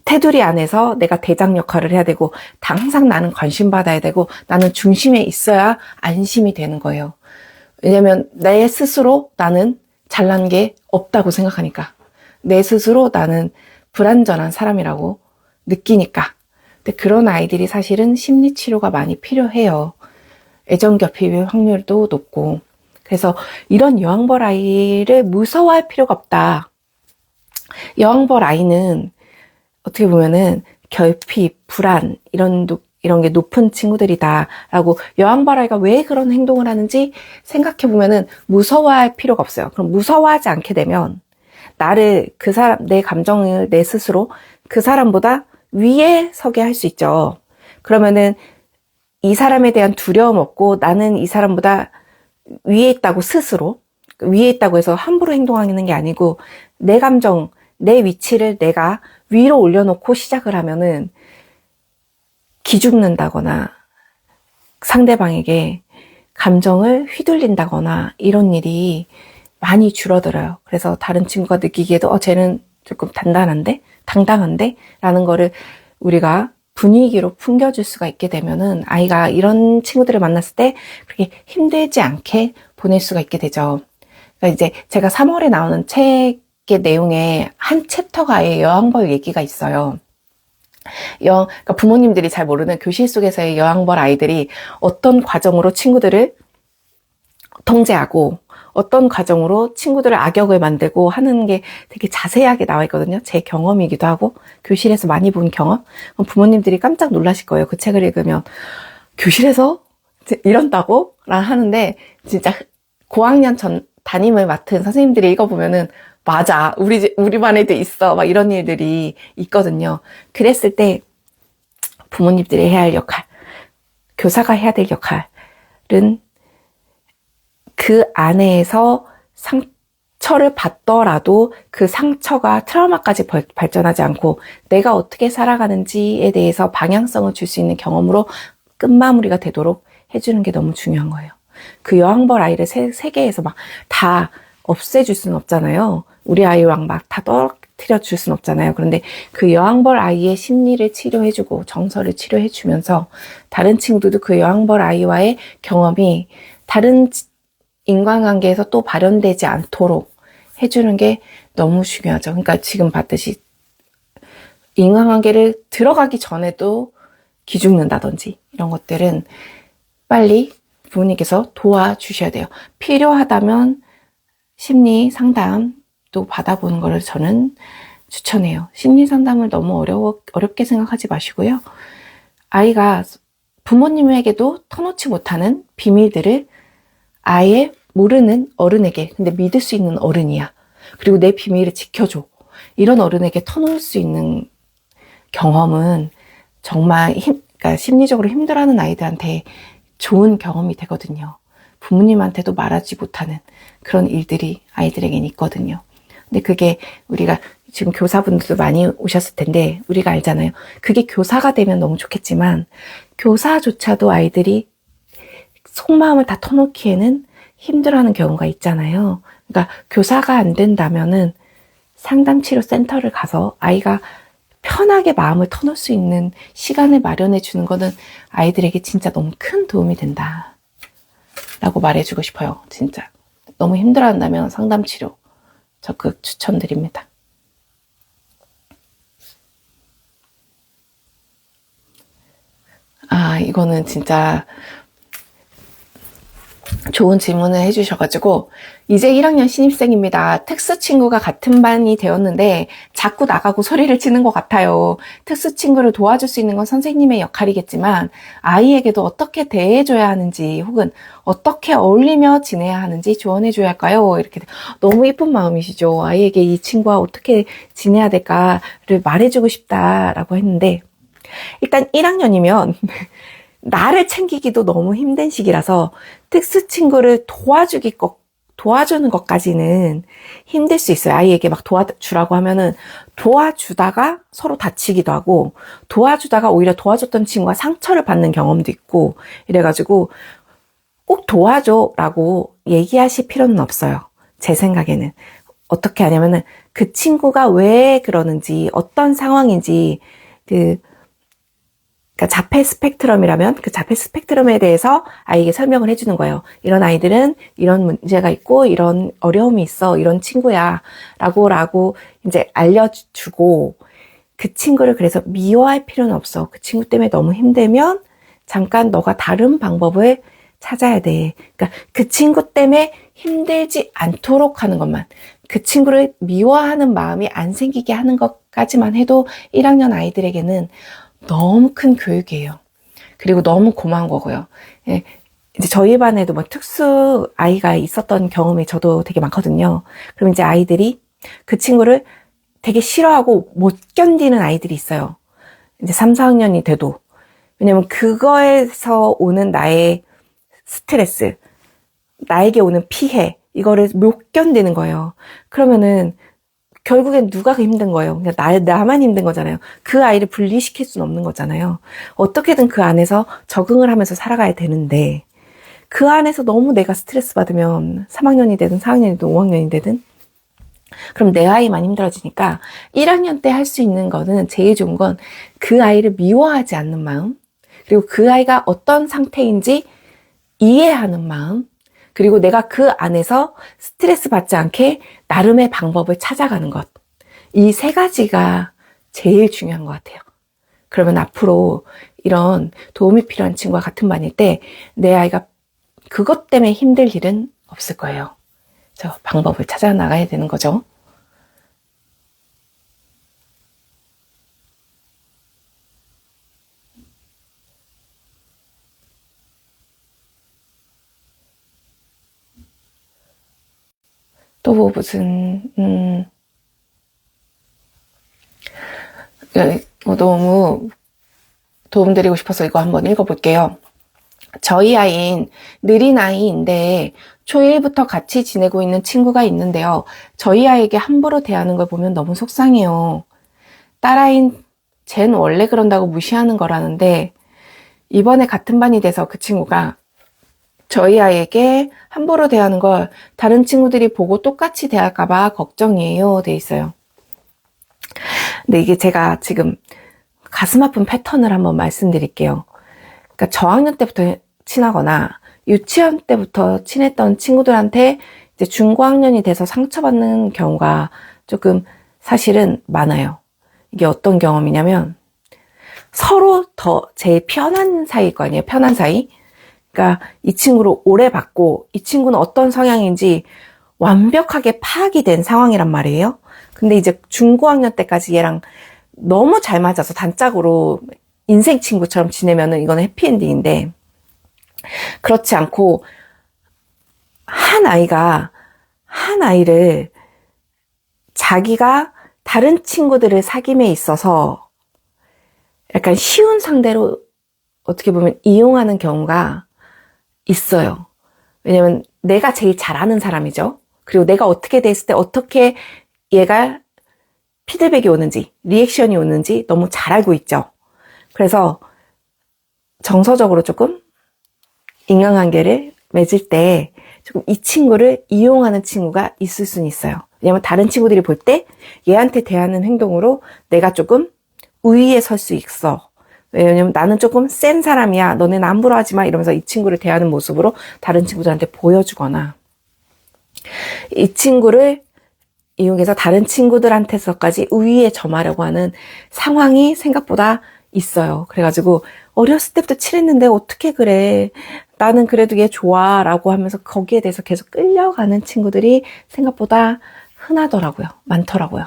테두리 안에서 내가 대장 역할을 해야 되고 항상 나는 관심 받아야 되고 나는 중심에 있어야 안심이 되는 거예요. 왜냐면 내 스스로 나는 잘난 게 없다고 생각하니까 내 스스로 나는 불완전한 사람이라고 느끼니까. 근데 그런 아이들이 사실은 심리치료가 많이 필요해요. 애정결핍의 확률도 높고. 그래서 이런 여왕벌 아이를 무서워할 필요가 없다. 여왕벌 아이는 어떻게 보면은 결핍, 불안 이런 게 높은 친구들이다 라고 여왕벌 아이가 왜 그런 행동을 하는지 생각해 보면은 무서워할 필요가 없어요. 그럼 무서워하지 않게 되면 나를 그 사람 내 감정을 내 스스로 그 사람보다 위에 서게 할 수 있죠. 그러면은 이 사람에 대한 두려움 없고 나는 이 사람보다 위에 있다고 스스로 위에 있다고 해서 함부로 행동하는 게 아니고 내 감정 내 위치를 내가 위로 올려놓고 시작을 하면은 기죽는다거나 상대방에게 감정을 휘둘린다거나 이런 일이 많이 줄어들어요. 그래서 다른 친구가 느끼기에도 쟤는 조금 단단한데? 당당한데? 라는 거를 우리가 분위기로 풍겨줄 수가 있게 되면은 아이가 이런 친구들을 만났을 때 그렇게 힘들지 않게 보낼 수가 있게 되죠. 그러니까 이제 제가 3월에 나오는 책의 내용에 한 챕터가 아예 여왕벌 얘기가 있어요. 그러니까 부모님들이 잘 모르는 교실 속에서의 여왕벌 아이들이 어떤 과정으로 친구들을 통제하고 어떤 과정으로 친구들을 악역을 만들고 하는 게 되게 자세하게 나와 있거든요. 제 경험이기도 하고 교실에서 많이 본 경험. 부모님들이 깜짝 놀라실 거예요. 그 책을 읽으면 교실에서 이런다고? 라 하는데 진짜 고학년 담임을 맡은 선생님들이 읽어보면은 맞아. 우리 반에도 있어. 막 이런 일들이 있거든요. 그랬을 때 부모님들이 해야 할 역할, 교사가 해야 될 역할은 그 안에서 상처를 받더라도 그 상처가 트라우마까지 발전하지 않고 내가 어떻게 살아가는지에 대해서 방향성을 줄 수 있는 경험으로 끝마무리가 되도록 해주는 게 너무 중요한 거예요. 그 여왕벌 아이를 세계에서 막 다 없애줄 수는 없잖아요. 우리 아이랑 막 다 떨어뜨려 줄 수는 없잖아요. 그런데 그 여왕벌 아이의 심리를 치료해주고 정서를 치료해주면서 다른 친구들도 그 여왕벌 아이와의 경험이 다른 인간관계에서 또 발현되지 않도록 해주는 게 너무 중요하죠. 그러니까 지금 봤듯이 인간관계를 들어가기 전에도 기죽는다든지 이런 것들은 빨리 부모님께서 도와주셔야 돼요. 필요하다면 심리 상담도 받아보는 것을 저는 추천해요. 심리 상담을 너무 어렵게 생각하지 마시고요. 아이가 부모님에게도 터놓지 못하는 비밀들을 아예 모르는 어른에게, 근데 믿을 수 있는 어른이야. 그리고 내 비밀을 지켜줘. 이런 어른에게 터놓을 수 있는 경험은 정말 그러니까 심리적으로 힘들어하는 아이들한테 좋은 경험이 되거든요. 부모님한테도 말하지 못하는 그런 일들이 아이들에겐 있거든요. 근데 그게 우리가 지금 교사분들도 많이 오셨을 텐데 우리가 알잖아요. 그게 교사가 되면 너무 좋겠지만 교사조차도 아이들이 속마음을 다 터놓기에는 힘들어하는 경우가 있잖아요. 그러니까 교사가 안 된다면은 상담치료센터를 가서 아이가 편하게 마음을 터놓을 수 있는 시간을 마련해 주는 거는 아이들에게 진짜 너무 큰 도움이 된다 라고 말해주고 싶어요. 진짜 너무 힘들어한다면 상담치료 적극 추천드립니다. 이거는 진짜 좋은 질문을 해주셔가지고 이제 1학년 신입생입니다. 특수 친구가 같은 반이 되었는데 자꾸 나가고 소리를 치는 것 같아요. 특수 친구를 도와줄 수 있는 건 선생님의 역할이겠지만 아이에게도 어떻게 대해줘야 하는지 혹은 어떻게 어울리며 지내야 하는지 조언해줘야 할까요? 이렇게 너무 예쁜 마음이시죠. 아이에게 이 친구와 어떻게 지내야 될까를 말해주고 싶다라고 했는데 일단 1학년이면 나를 챙기기도 너무 힘든 시기라서 특수 친구를 도와주는 것까지는 힘들 수 있어요. 아이에게 막 도와주라고 하면은 도와주다가 서로 다치기도 하고 도와주다가 오히려 도와줬던 친구가 상처를 받는 경험도 있고 이래가지고 꼭 도와줘라고 얘기하실 필요는 없어요. 제 생각에는. 어떻게 하냐면은 그 친구가 왜 그러는지 어떤 상황인지 그러니까 자폐 스펙트럼이라면 그 자폐 스펙트럼에 대해서 아이에게 설명을 해주는 거예요. 이런 아이들은 이런 문제가 있고 이런 어려움이 있어. 이런 친구야. 라고 이제 알려주고 그 친구를 그래서 미워할 필요는 없어. 그 친구 때문에 너무 힘들면 잠깐 너가 다른 방법을 찾아야 돼. 그러니까 그 친구 때문에 힘들지 않도록 하는 것만. 그 친구를 미워하는 마음이 안 생기게 하는 것까지만 해도 1학년 아이들에게는 너무 큰 교육이에요. 그리고 너무 고마운 거고요. 예, 이제 저희 반에도 뭐 특수 아이가 있었던 경험이 저도 되게 많거든요. 그럼 이제 아이들이 그 친구를 되게 싫어하고 못 견디는 아이들이 있어요. 이제 3, 4학년이 돼도. 왜냐면 그거에서 오는 나의 스트레스, 나에게 오는 피해, 이거를 못 견디는 거예요. 그러면은 결국엔 누가 힘든 거예요? 그냥 나만 힘든 거잖아요. 그 아이를 분리시킬 수는 없는 거잖아요. 어떻게든 그 안에서 적응을 하면서 살아가야 되는데 그 안에서 너무 내가 스트레스 받으면 3학년이 되든 4학년이 되든 5학년이 되든 그럼 내 아이만 힘들어지니까 1학년 때 할 수 있는 거는 제일 좋은 건 그 아이를 미워하지 않는 마음, 그리고 그 아이가 어떤 상태인지 이해하는 마음, 그리고 내가 그 안에서 스트레스 받지 않게 나름의 방법을 찾아가는 것. 이 세 가지가 제일 중요한 것 같아요. 그러면 앞으로 이런 도움이 필요한 친구와 같은 반일 때 내 아이가 그것 때문에 힘들 일은 없을 거예요. 저 방법을 찾아 나가야 되는 거죠. 또 뭐 무슨 너무 도움드리고 싶어서 이거 한번 읽어볼게요. 저희 아이인 느린 아이인데 초1부터 같이 지내고 있는 친구가 있는데요. 저희 아이에게 함부로 대하는 걸 보면 너무 속상해요. 딸아이인 쟨 원래 그런다고 무시하는 거라는데 이번에 같은 반이 돼서 그 친구가 저희 아이에게 함부로 대하는 걸 다른 친구들이 보고 똑같이 대할까봐 걱정이에요. 돼 있어요. 근데 이게 제가 지금 가슴 아픈 패턴을 한번 말씀드릴게요. 그러니까 저학년 때부터 친하거나 유치원 때부터 친했던 친구들한테 이제 중고학년이 돼서 상처받는 경우가 조금 사실은 많아요. 이게 어떤 경험이냐면 서로 더 제일 편한 사이일 거 아니에요. 편한 사이. 그러니까 이 친구를 오래 봤고 이 친구는 어떤 성향인지 완벽하게 파악이 된 상황이란 말이에요. 근데 이제 중고학년 때까지 얘랑 너무 잘 맞아서 단짝으로 인생 친구처럼 지내면은 이거는 해피엔딩인데 그렇지 않고 한 아이를 자기가 다른 친구들을 사귐에 있어서 약간 쉬운 상대로 어떻게 보면 이용하는 경우가 있어요. 왜냐면 내가 제일 잘 아는 사람이죠. 그리고 내가 어떻게 됐을 때 어떻게 얘가 피드백이 오는지, 리액션이 오는지 너무 잘 알고 있죠. 그래서 정서적으로 조금 인간관계를 맺을 때 조금 이 친구를 이용하는 친구가 있을 수는 있어요. 왜냐면 다른 친구들이 볼 때 얘한테 대하는 행동으로 내가 조금 우위에 설 수 있어. 왜냐면 나는 조금 센 사람이야. 너네는 함부로 하지 마. 이러면서 이 친구를 대하는 모습으로 다른 친구들한테 보여주거나 이 친구를 이용해서 다른 친구들한테서까지 우위에 점하려고 하는 상황이 생각보다 있어요. 그래가지고 어렸을 때부터 칠했는데 어떻게 그래? 나는 그래도 얘 좋아 라고 하면서 거기에 대해서 계속 끌려가는 친구들이 생각보다 흔하더라고요. 많더라고요.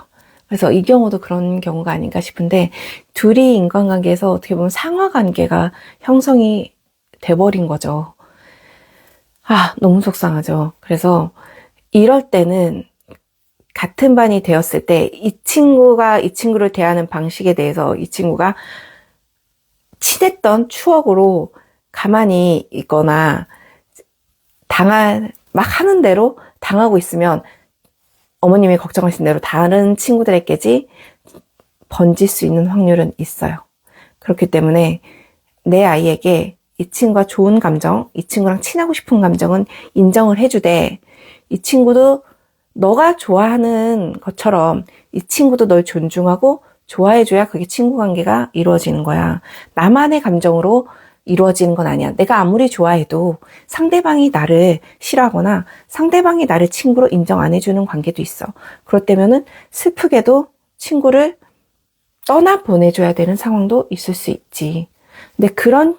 그래서 이 경우도 그런 경우가 아닌가 싶은데, 둘이 인간관계에서 어떻게 보면 상하관계가 형성이 돼버린 거죠. 너무 속상하죠. 그래서 이럴 때는 같은 반이 되었을 때 이 친구가 이 친구를 대하는 방식에 대해서 이 친구가 친했던 추억으로 가만히 있거나 막 하는 대로 당하고 있으면 어머님이 걱정하신 대로 다른 친구들에게지 번질 수 있는 확률은 있어요. 그렇기 때문에 내 아이에게 이 친구가 좋은 감정, 이 친구랑 친하고 싶은 감정은 인정을 해주되, 이 친구도 너가 좋아하는 것처럼 이 친구도 널 존중하고 좋아해줘야 그게 친구 관계가 이루어지는 거야. 나만의 감정으로 이루어지는 건 아니야. 내가 아무리 좋아해도 상대방이 나를 싫어하거나 상대방이 나를 친구로 인정 안 해주는 관계도 있어. 그럴 때면은 슬프게도 친구를 떠나 보내줘야 되는 상황도 있을 수 있지. 근데 그런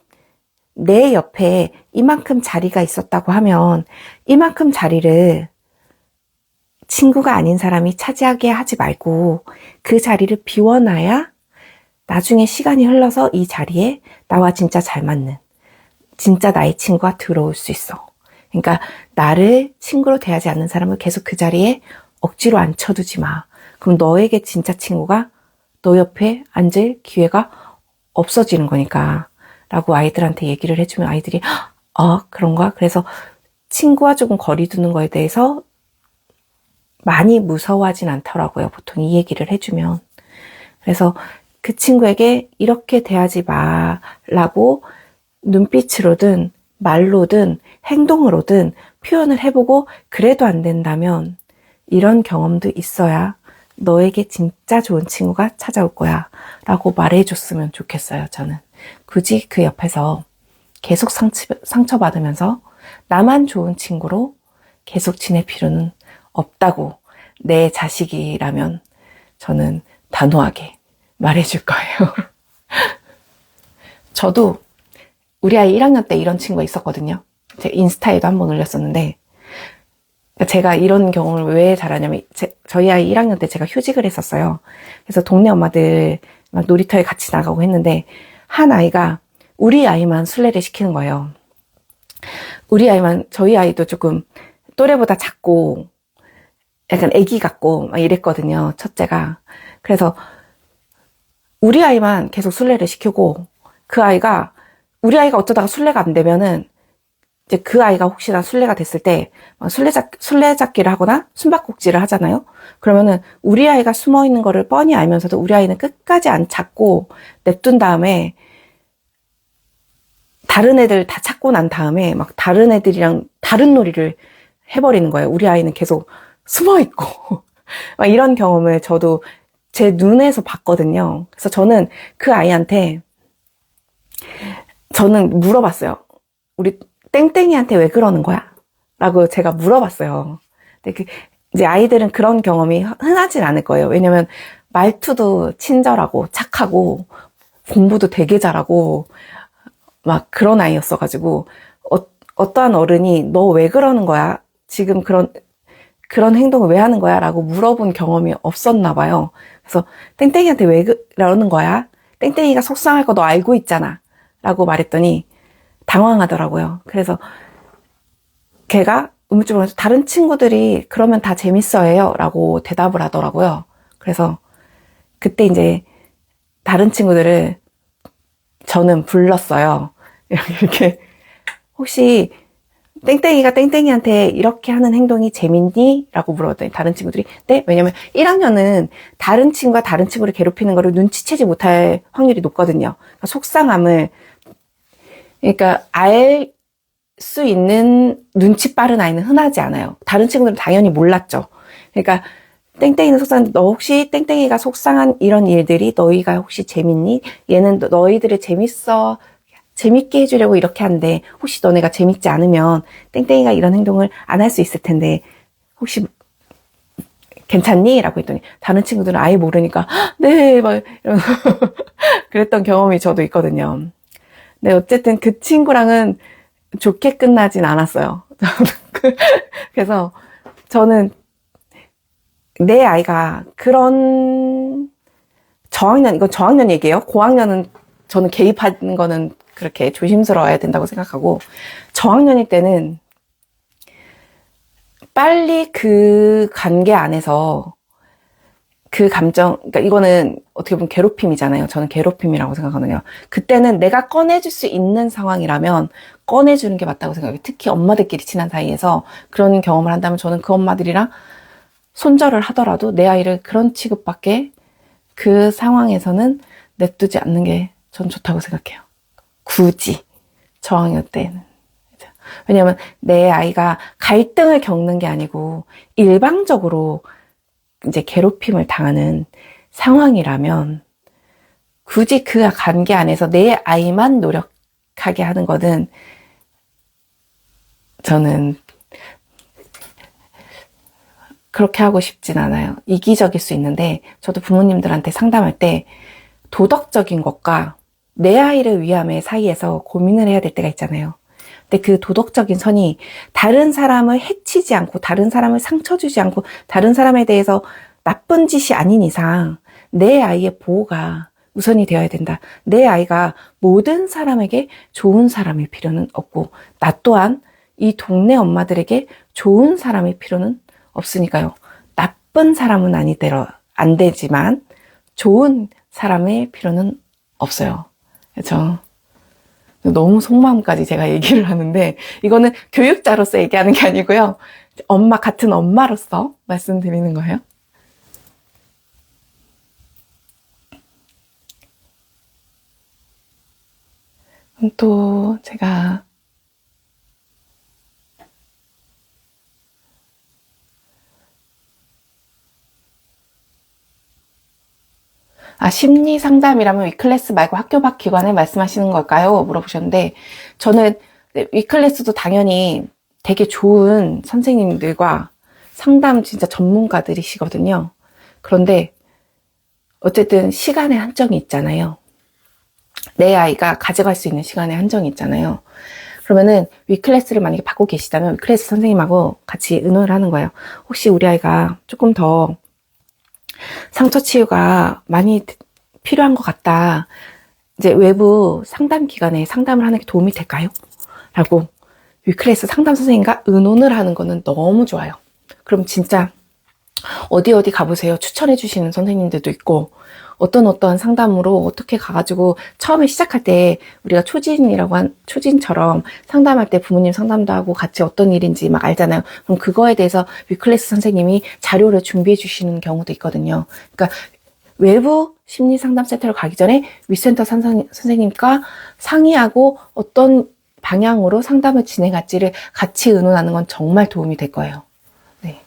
내 옆에 이만큼 자리가 있었다고 하면 이만큼 자리를 친구가 아닌 사람이 차지하게 하지 말고 그 자리를 비워놔야 나중에 시간이 흘러서 이 자리에 나와 진짜 잘 맞는, 진짜 나의 친구가 들어올 수 있어. 그러니까 나를 친구로 대하지 않는 사람을 계속 그 자리에 억지로 앉혀두지 마. 그럼 너에게 진짜 친구가 너 옆에 앉을 기회가 없어지는 거니까 라고 아이들한테 얘기를 해주면 아이들이 그런가? 그래서 친구와 조금 거리 두는 거에 대해서 많이 무서워하진 않더라고요. 보통 이 얘기를 해주면. 그래서 그 친구에게 이렇게 대하지 마라고 눈빛으로든 말로든 행동으로든 표현을 해보고 그래도 안 된다면 이런 경험도 있어야 너에게 진짜 좋은 친구가 찾아올 거야 라고 말해줬으면 좋겠어요. 저는 굳이 그 옆에서 계속 상처받으면서 나만 좋은 친구로 계속 지낼 필요는 없다고 내 자식이라면 저는 단호하게 말해줄 거예요. 저도 우리 아이 1학년 때 이런 친구가 있었거든요. 제 인스타에도 한번 올렸었는데, 제가 이런 경험을 왜 잘하냐면 저희 아이 1학년 때 제가 휴직을 했었어요. 그래서 동네 엄마들 막 놀이터에 같이 나가고 했는데 한 아이가 우리 아이만 술래를 시키는 거예요. 저희 아이도 조금 또래보다 작고 약간 애기 같고 막 이랬거든요. 첫째가. 그래서 우리 아이만 계속 술래를 시키고 우리 아이가 어쩌다가 술래가 안 되면은 이제 그 아이가 혹시나 술래가 됐을 때 술래잡기를 하거나 숨바꼭질을 하잖아요. 그러면은 우리 아이가 숨어 있는 거를 뻔히 알면서도 우리 아이는 끝까지 안 찾고 냅둔 다음에 다른 애들 다 찾고 난 다음에 막 다른 애들이랑 다른 놀이를 해버리는 거예요. 우리 아이는 계속 숨어 있고 막 이런 경험을 저도 제 눈에서 봤거든요. 그래서 저는 그 아이한테 물어봤어요. 우리 땡땡이한테 왜 그러는 거야? 라고 제가 물어봤어요. 근데 이제 아이들은 그런 경험이 흔하진 않을 거예요. 왜냐면 말투도 친절하고 착하고 공부도 되게 잘하고 막 그런 아이였어가지고 어떠한 어른이 너 왜 그러는 거야? 지금 그런 행동을 왜 하는 거야? 라고 물어본 경험이 없었나 봐요. 그래서 땡땡이한테 왜 그러는 거야? 땡땡이가 속상할 거 너 알고 있잖아. 라고 말했더니 당황하더라고요. 그래서 걔가 우물쭈물해서 다른 친구들이 그러면 다 재밌어해요. 라고 대답을 하더라고요. 그래서 그때 이제 다른 친구들을 저는 불렀어요. 이렇게 혹시 땡땡이가 땡땡이한테 이렇게 하는 행동이 재밌니? 라고 물어봤더니 다른 친구들이 네? 왜냐면 1학년은 다른 친구가 다른 친구를 괴롭히는 거를 눈치채지 못할 확률이 높거든요. 그러니까 속상함을 알 수 있는 눈치 빠른 아이는 흔하지 않아요. 다른 친구들은 당연히 몰랐죠. 그러니까 땡땡이는 속상한데 너 혹시 땡땡이가 속상한 이런 일들이 너희가 혹시 재밌니? 얘는 너희들을 재밌게 해주려고 이렇게 하는데 혹시 너네가 재밌지 않으면 땡땡이가 이런 행동을 안 할 수 있을 텐데 혹시 괜찮니? 라고 했더니 다른 친구들은 아예 모르니까 네, 막 이런 그랬던 경험이 저도 있거든요. 네, 어쨌든 그 친구랑은 좋게 끝나진 않았어요. 그래서 저는 내 아이가 그런 저학년, 이건 저학년 얘기예요. 고학년은 저는 개입하는 거는 그렇게 조심스러워야 된다고 생각하고, 저학년일 때는 빨리 그 관계 안에서 그 감정, 그러니까 이거는 어떻게 보면 괴롭힘이잖아요. 저는 괴롭힘이라고 생각하거든요. 그때는 내가 꺼내줄 수 있는 상황이라면 꺼내주는 게 맞다고 생각해요. 특히 엄마들끼리 친한 사이에서 그런 경험을 한다면 저는 그 엄마들이랑 손절을 하더라도 내 아이를 그런 취급받게 그 상황에서는 냅두지 않는 게 전 좋다고 생각해요. 굳이 저학년 때는. 왜냐면 내 아이가 갈등을 겪는 게 아니고 일방적으로 이제 괴롭힘을 당하는 상황이라면 굳이 그 관계 안에서 내 아이만 노력하게 하는 거는 저는 그렇게 하고 싶진 않아요. 이기적일 수 있는데 저도 부모님들한테 상담할 때 도덕적인 것과 내 아이를 위함의 사이에서 고민을 해야 될 때가 있잖아요. 근데 그 도덕적인 선이 다른 사람을 해치지 않고 다른 사람을 상처 주지 않고 다른 사람에 대해서 나쁜 짓이 아닌 이상 내 아이의 보호가 우선이 되어야 된다. 내 아이가 모든 사람에게 좋은 사람일 필요는 없고 나 또한 이 동네 엄마들에게 좋은 사람일 필요는 없으니까요. 나쁜 사람은 안 되지만 좋은 사람의 필요는 없어요. 그렇죠? 너무 속마음까지 제가 얘기를 하는데 이거는 교육자로서 얘기하는 게 아니고요. 같은 엄마로서 말씀드리는 거예요. 또 제가 심리 상담이라면 위클래스 말고 학교 밖 기관을 말씀하시는 걸까요? 물어보셨는데 저는 위클래스도 당연히 되게 좋은 선생님들과 상담 진짜 전문가들이시거든요. 그런데 어쨌든 시간의 한정이 있잖아요. 내 아이가 가져갈 수 있는 시간의 한정이 있잖아요. 그러면은 위클래스를 만약에 받고 계시다면 위클래스 선생님하고 같이 의논을 하는 거예요. 혹시 우리 아이가 조금 더 상처 치유가 많이 필요한 것 같다. 이제 외부 상담 기관에 상담을 하는 게 도움이 될까요? 라고 위클래스 상담 선생님과 의논을 하는 거는 너무 좋아요. 그럼 진짜 어디 가보세요. 추천해 주시는 선생님들도 있고 어떤 상담으로 어떻게 가가지고 처음에 시작할 때 우리가 초진처럼 상담할 때 부모님 상담도 하고 같이 어떤 일인지 막 알잖아요. 그럼 그거에 대해서 위클래스 선생님이 자료를 준비해 주시는 경우도 있거든요. 그러니까 외부 심리 상담 센터를 가기 전에 위센터 선생님과 상의하고 어떤 방향으로 상담을 진행할지를 같이 의논하는 건 정말 도움이 될 거예요. 네.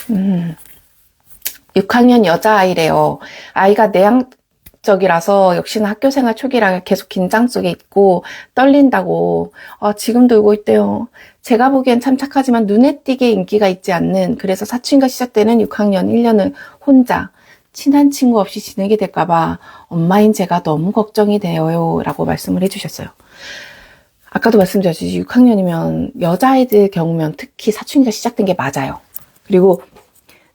음. 6학년 여자아이래요. 아이가 내향적이라서 역시나 학교생활 초기라 계속 긴장 속에 있고 떨린다고 지금도 울고 있대요. 제가 보기엔 참 착하지만 눈에 띄게 인기가 있지 않는 그래서 사춘기가 시작되는 6학년 1년을 혼자 친한 친구 없이 지내게 될까봐 엄마인 제가 너무 걱정이 돼요 라고 말씀을 해주셨어요. 아까도 말씀드렸듯이 6학년이면 여자아이들 경우면 특히 사춘기가 시작된 게 맞아요. 그리고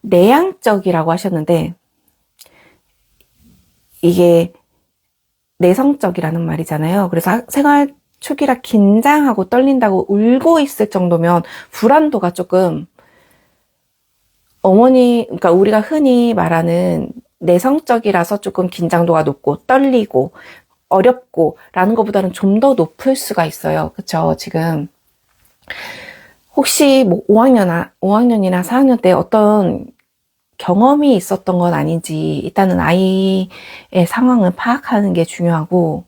내향적이라고 하셨는데 이게 내성적이라는 말이잖아요. 그래서 생활 초기라 긴장하고 떨린다고 울고 있을 정도면 불안도가 조금 그러니까 우리가 흔히 말하는 내성적이라서 조금 긴장도가 높고 떨리고 어렵고 라는 것보다는 좀 더 높을 수가 있어요. 그쵸? 지금 혹시 뭐 5학년이나 4학년 때 어떤 경험이 있었던 건 아닌지 일단은 아이의 상황을 파악하는 게 중요하고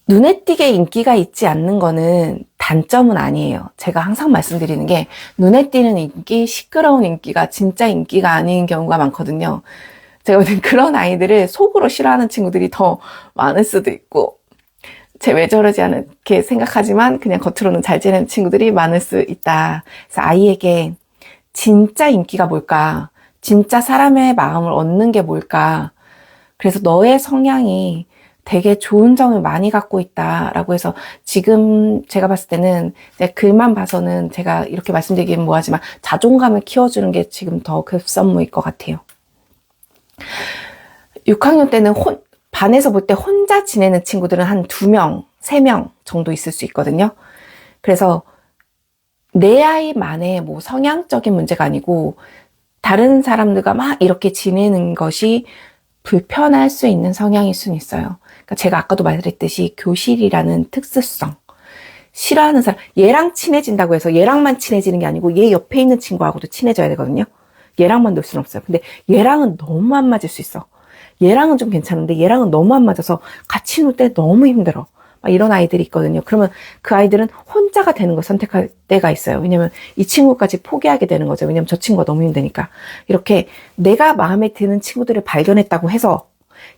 눈에 띄게 인기가 있지 않는 거는 단점은 아니에요. 제가 항상 말씀드리는 게 눈에 띄는 인기, 시끄러운 인기가 진짜 인기가 아닌 경우가 많거든요. 제가 볼 땐 그런 아이들을 속으로 싫어하는 친구들이 더 많을 수도 있고, 쟤 왜 저러지 않게 생각하지만 그냥 겉으로는 잘 지내는 친구들이 많을 수 있다. 그래서 아이에게 진짜 인기가 뭘까? 진짜 사람의 마음을 얻는 게 뭘까? 그래서 너의 성향이 되게 좋은 점을 많이 갖고 있다라고 해서 지금 제가 봤을 때는 내 글만 봐서는 제가 이렇게 말씀드리기는 뭐하지만 자존감을 키워주는 게 지금 더 급선무일 것 같아요. 6학년 때는 반에서 볼 때 혼자 지내는 친구들은 한 2명, 3명 정도 있을 수 있거든요. 그래서 내 아이만의 뭐 성향적인 문제가 아니고 다른 사람들과 막 이렇게 지내는 것이 불편할 수 있는 성향일 수는 있어요. 그러니까 제가 아까도 말했듯이 교실이라는 특수성. 싫어하는 사람, 얘랑 친해진다고 해서 얘랑만 친해지는 게 아니고 얘 옆에 있는 친구하고도 친해져야 되거든요. 얘랑만 놀 수는 없어요. 근데 얘랑은 너무 안 맞을 수 있어. 얘랑은 좀 괜찮은데 얘랑은 너무 안 맞아서 같이 놀 때 너무 힘들어. 막 이런 아이들이 있거든요. 그러면 그 아이들은 혼자가 되는 걸 선택할 때가 있어요. 왜냐면 이 친구까지 포기하게 되는 거죠. 왜냐면 저 친구가 너무 힘드니까. 이렇게 내가 마음에 드는 친구들을 발견했다고 해서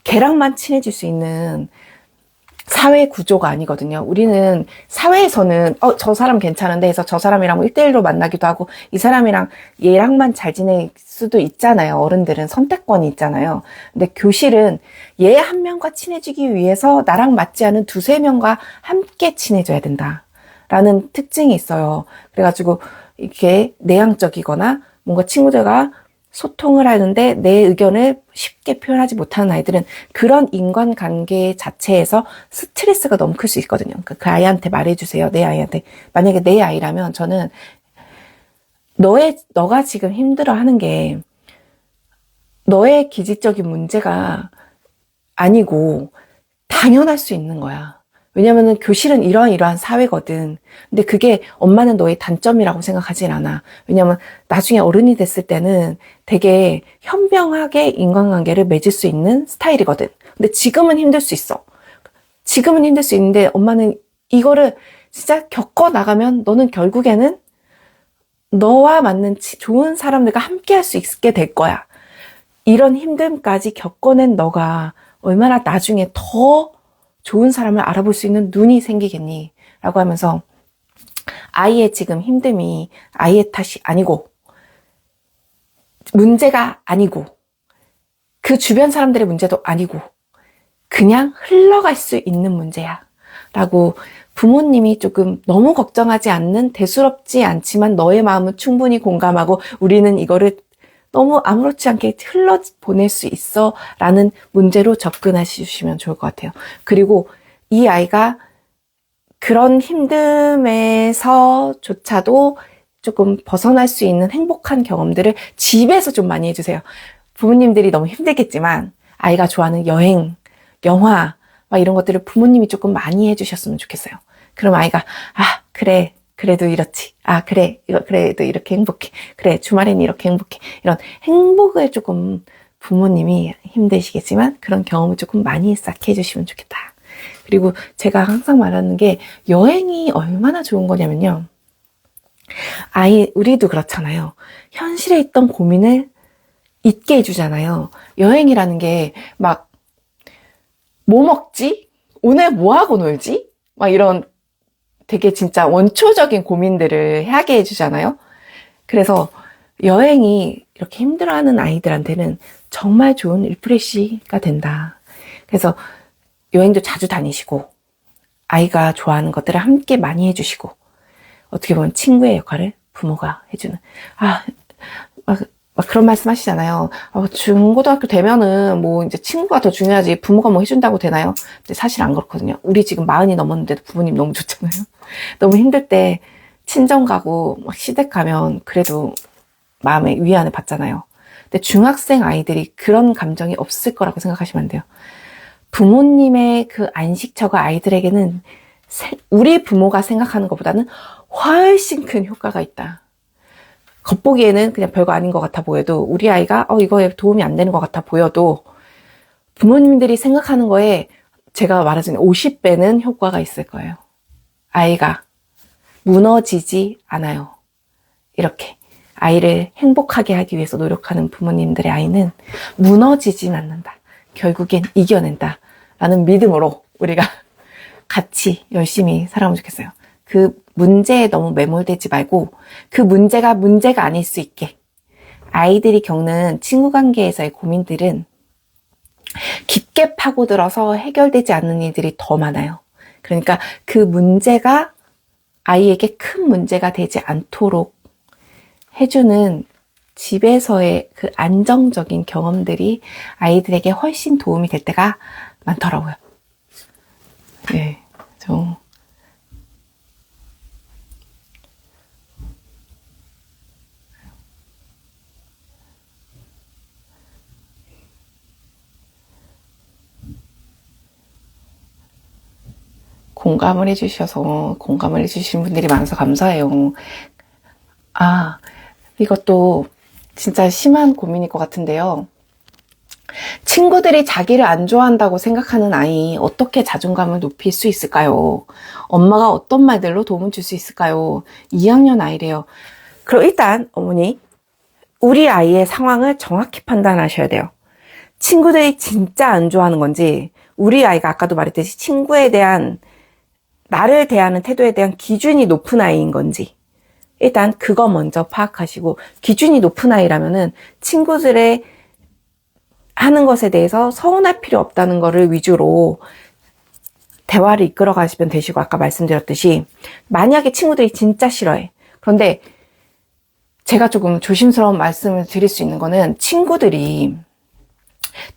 걔랑만 친해질 수 있는 사회 구조가 아니거든요. 우리는 사회에서는 저 사람 괜찮은데 해서 저 사람이랑 1대1로 만나기도 하고 이 사람이랑 얘랑만 잘 지낼 수도 있잖아요. 어른들은 선택권이 있잖아요. 근데 교실은 얘 한 명과 친해지기 위해서 나랑 맞지 않은 2-3명과 함께 친해져야 된다 라는 특징이 있어요. 그래가지고 이렇게 내향적이거나 뭔가 친구들과 소통을 하는데 내 의견을 쉽게 표현하지 못하는 아이들은 그런 인간관계 자체에서 스트레스가 너무 클 수 있거든요. 그 아이한테 말해주세요. 내 아이한테. 만약에 내 아이라면 저는 너가 지금 힘들어하는 게 너의 기질적인 문제가 아니고 당연할 수 있는 거야. 왜냐면은 교실은 이러한 사회거든. 근데 그게 엄마는 너의 단점이라고 생각하진 않아. 왜냐면 나중에 어른이 됐을 때는 되게 현명하게 인간관계를 맺을 수 있는 스타일이거든. 근데 지금은 힘들 수 있어. 지금은 힘들 수 있는데 엄마는 이거를 진짜 겪어 나가면 너는 결국에는 너와 맞는 좋은 사람들과 함께 할 수 있게 될 거야. 이런 힘듦까지 겪어낸 너가 얼마나 나중에 더 좋은 사람을 알아볼 수 있는 눈이 생기겠니? 라고 하면서 아이의 지금 힘듦이 아이의 탓이 아니고 문제가 아니고 그 주변 사람들의 문제도 아니고 그냥 흘러갈 수 있는 문제야 라고 부모님이 조금 너무 걱정하지 않는 대수롭지 않지만 너의 마음은 충분히 공감하고 우리는 이거를 너무 아무렇지 않게 흘러보낼 수 있어 라는 문제로 접근하시면 좋을 것 같아요. 그리고 이 아이가 그런 힘듦에서조차도 조금 벗어날 수 있는 행복한 경험들을 집에서 좀 많이 해주세요. 부모님들이 너무 힘들겠지만 아이가 좋아하는 여행, 영화 막 이런 것들을 부모님이 조금 많이 해주셨으면 좋겠어요. 그럼 아이가 그래 그래도 이렇지. 그래. 그래도 이렇게 행복해. 그래. 주말엔 이렇게 행복해. 이런 행복을 조금 부모님이 힘드시겠지만 그런 경험을 조금 많이 쌓게 해주시면 좋겠다. 그리고 제가 항상 말하는 게 여행이 얼마나 좋은 거냐면요. 우리도 그렇잖아요. 현실에 있던 고민을 잊게 해주잖아요. 여행이라는 게 막, 뭐 먹지? 오늘 뭐 하고 놀지? 막 이런 되게 진짜 원초적인 고민들을 하게 해주잖아요. 그래서 여행이 이렇게 힘들어하는 아이들한테는 정말 좋은 리프레시가 된다. 그래서 여행도 자주 다니시고 아이가 좋아하는 것들을 함께 많이 해주시고 어떻게 보면 친구의 역할을 부모가 해주는 막 그런 말씀 하시잖아요. 중고등학교 되면은 뭐 이제 친구가 더 중요하지 부모가 뭐 해준다고 되나요? 근데 사실 안 그렇거든요. 우리 지금 40이 넘었는데도 부모님 너무 좋잖아요. 너무 힘들 때 친정 가고 막 시댁 가면 그래도 마음에 위안을 받잖아요. 근데 중학생 아이들이 그런 감정이 없을 거라고 생각하시면 안 돼요. 부모님의 그 안식처가 아이들에게는 우리 부모가 생각하는 것보다는 훨씬 큰 효과가 있다. 겉보기에는 그냥 별거 아닌 것 같아 보여도 우리 아이가 이거에 도움이 안 되는 것 같아 보여도 부모님들이 생각하는 거에 제가 말하자면 50배는 효과가 있을 거예요. 아이가 무너지지 않아요. 이렇게 아이를 행복하게 하기 위해서 노력하는 부모님들의 아이는 무너지진 않는다. 결국엔 이겨낸다. 라는 믿음으로 우리가 같이 열심히 살아보면 좋겠어요. 그 문제에 너무 매몰되지 말고 그 문제가 아닐 수 있게. 아이들이 겪는 친구 관계에서의 고민들은 깊게 파고들어서 해결되지 않는 일들이 더 많아요. 그러니까 그 문제가 아이에게 큰 문제가 되지 않도록 해주는 집에서의 그 안정적인 경험들이 아이들에게 훨씬 도움이 될 때가 많더라고요. 네, 공감을 해주시는 분들이 많아서 감사해요. 아, 이것도 진짜 심한 고민일 것 같은데요. 친구들이 자기를 안 좋아한다고 생각하는 아이 어떻게 자존감을 높일 수 있을까요? 엄마가 어떤 말들로 도움을 줄 수 있을까요? 2학년 아이래요. 그럼 일단 어머니, 우리 아이의 상황을 정확히 판단하셔야 돼요. 친구들이 진짜 안 좋아하는 건지, 우리 아이가 아까도 말했듯이 친구에 대한 나를 대하는 태도에 대한 기준이 높은 아이인 건지 일단 그거 먼저 파악하시고, 기준이 높은 아이라면은 친구들의 하는 것에 대해서 서운할 필요 없다는 거를 위주로 대화를 이끌어 가시면 되시고, 아까 말씀드렸듯이 만약에 친구들이 진짜 싫어해. 그런데 제가 조금 조심스러운 말씀을 드릴 수 있는 거는, 친구들이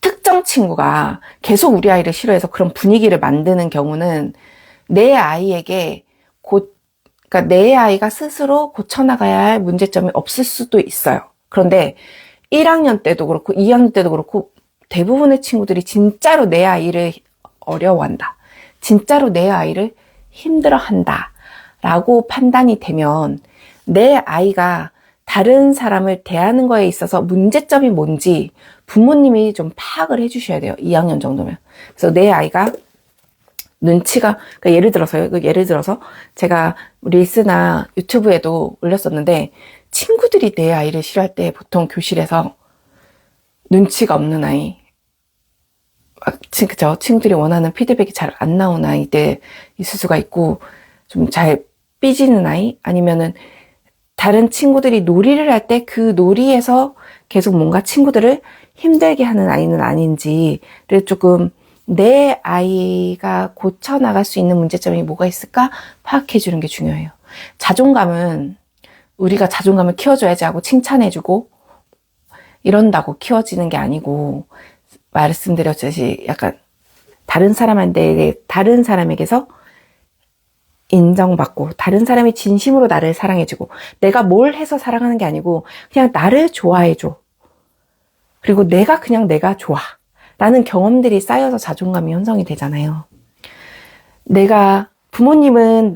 특정 친구가 계속 우리 아이를 싫어해서 그런 분위기를 만드는 경우는 내 아이에게 그러니까 내 아이가 스스로 고쳐나가야 할 문제점이 없을 수도 있어요. 그런데 1학년 때도 그렇고 2학년 때도 그렇고 대부분의 친구들이 진짜로 내 아이를 어려워한다. 진짜로 내 아이를 힘들어한다. 라고 판단이 되면 내 아이가 다른 사람을 대하는 거에 있어서 문제점이 뭔지 부모님이 좀 파악을 해주셔야 돼요. 2학년 정도면. 그래서 내 아이가 눈치가, 그러니까 예를 들어서 제가 릴스나 유튜브에도 올렸었는데, 친구들이 내 아이를 싫어할 때 보통 교실에서 눈치가 없는 아이, 그쵸? 친구들이 원하는 피드백이 잘 안 나오는 아이들 있을 수가 있고, 좀 잘 삐지는 아이, 아니면은 다른 친구들이 놀이를 할 때 그 놀이에서 계속 뭔가 친구들을 힘들게 하는 아이는 아닌지를 조금 내 아이가 고쳐나갈 수 있는 문제점이 뭐가 있을까 파악해 주는 게 중요해요. 자존감은 우리가 자존감을 키워줘야지 하고 칭찬해주고 이런다고 키워지는 게 아니고, 말씀드렸듯이 약간 다른 사람에게서 인정받고, 다른 사람이 진심으로 나를 사랑해주고, 내가 뭘 해서 사랑하는 게 아니고 그냥 나를 좋아해줘. 그리고 내가 좋아. 라는 경험들이 쌓여서 자존감이 형성이 되잖아요. 부모님은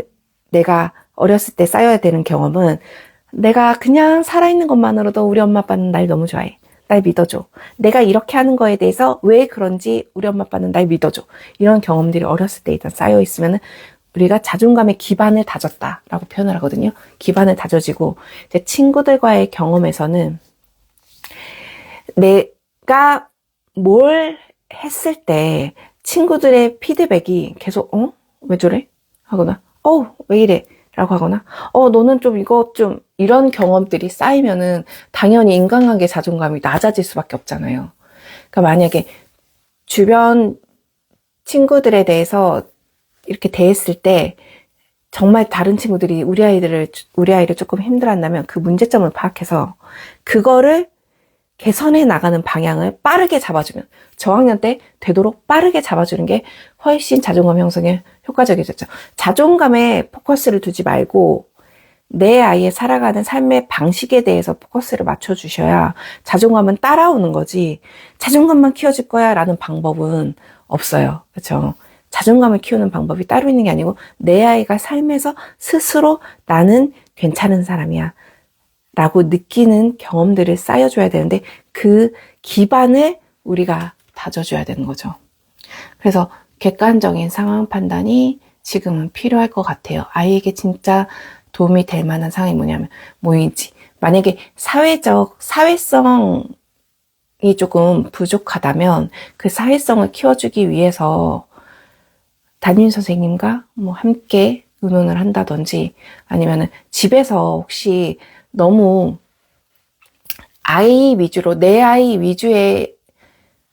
내가 어렸을 때 쌓여야 되는 경험은, 내가 그냥 살아있는 것만으로도 우리 엄마 아빠는 날 너무 좋아해. 날 믿어줘. 내가 이렇게 하는 거에 대해서 왜 그런지 우리 엄마 아빠는 날 믿어줘. 이런 경험들이 어렸을 때 일단 쌓여있으면 우리가 자존감의 기반을 다졌다라고 표현을 하거든요. 기반을 다져지고, 이제 친구들과의 경험에서는 내가 뭘 했을 때 친구들의 피드백이 계속 왜 저래? 하거나 왜 이래? 라고 하거나 너는 좀 이거 좀 이런 경험들이 쌓이면은 당연히 인간관계 자존감이 낮아질 수밖에 없잖아요. 그러니까 만약에 주변 친구들에 대해서 이렇게 대했을 때 정말 다른 친구들이 우리 아이를 조금 힘들어한다면 그 문제점을 파악해서 그거를 개선해 나가는 방향을 빠르게 잡아주면, 저학년 때 되도록 빠르게 잡아주는 게 훨씬 자존감 형성에 효과적이겠죠. 자존감에 포커스를 두지 말고 내 아이의 살아가는 삶의 방식에 대해서 포커스를 맞춰주셔야 자존감은 따라오는 거지, 자존감만 키워줄 거야 라는 방법은 없어요. 그렇죠? 자존감을 키우는 방법이 따로 있는 게 아니고 내 아이가 삶에서 스스로 나는 괜찮은 사람이야 라고 느끼는 경험들을 쌓여줘야 되는데, 그 기반을 우리가 다져줘야 되는 거죠. 그래서 객관적인 상황 판단이 지금은 필요할 것 같아요. 아이에게 진짜 도움이 될 만한 상황이 뭐냐면, 만약에 사회성이 조금 부족하다면 그 사회성을 키워주기 위해서 담임 선생님과 뭐 함께 의논을 한다든지 아니면은 집에서 혹시 너무 아이 위주로 내 아이 위주의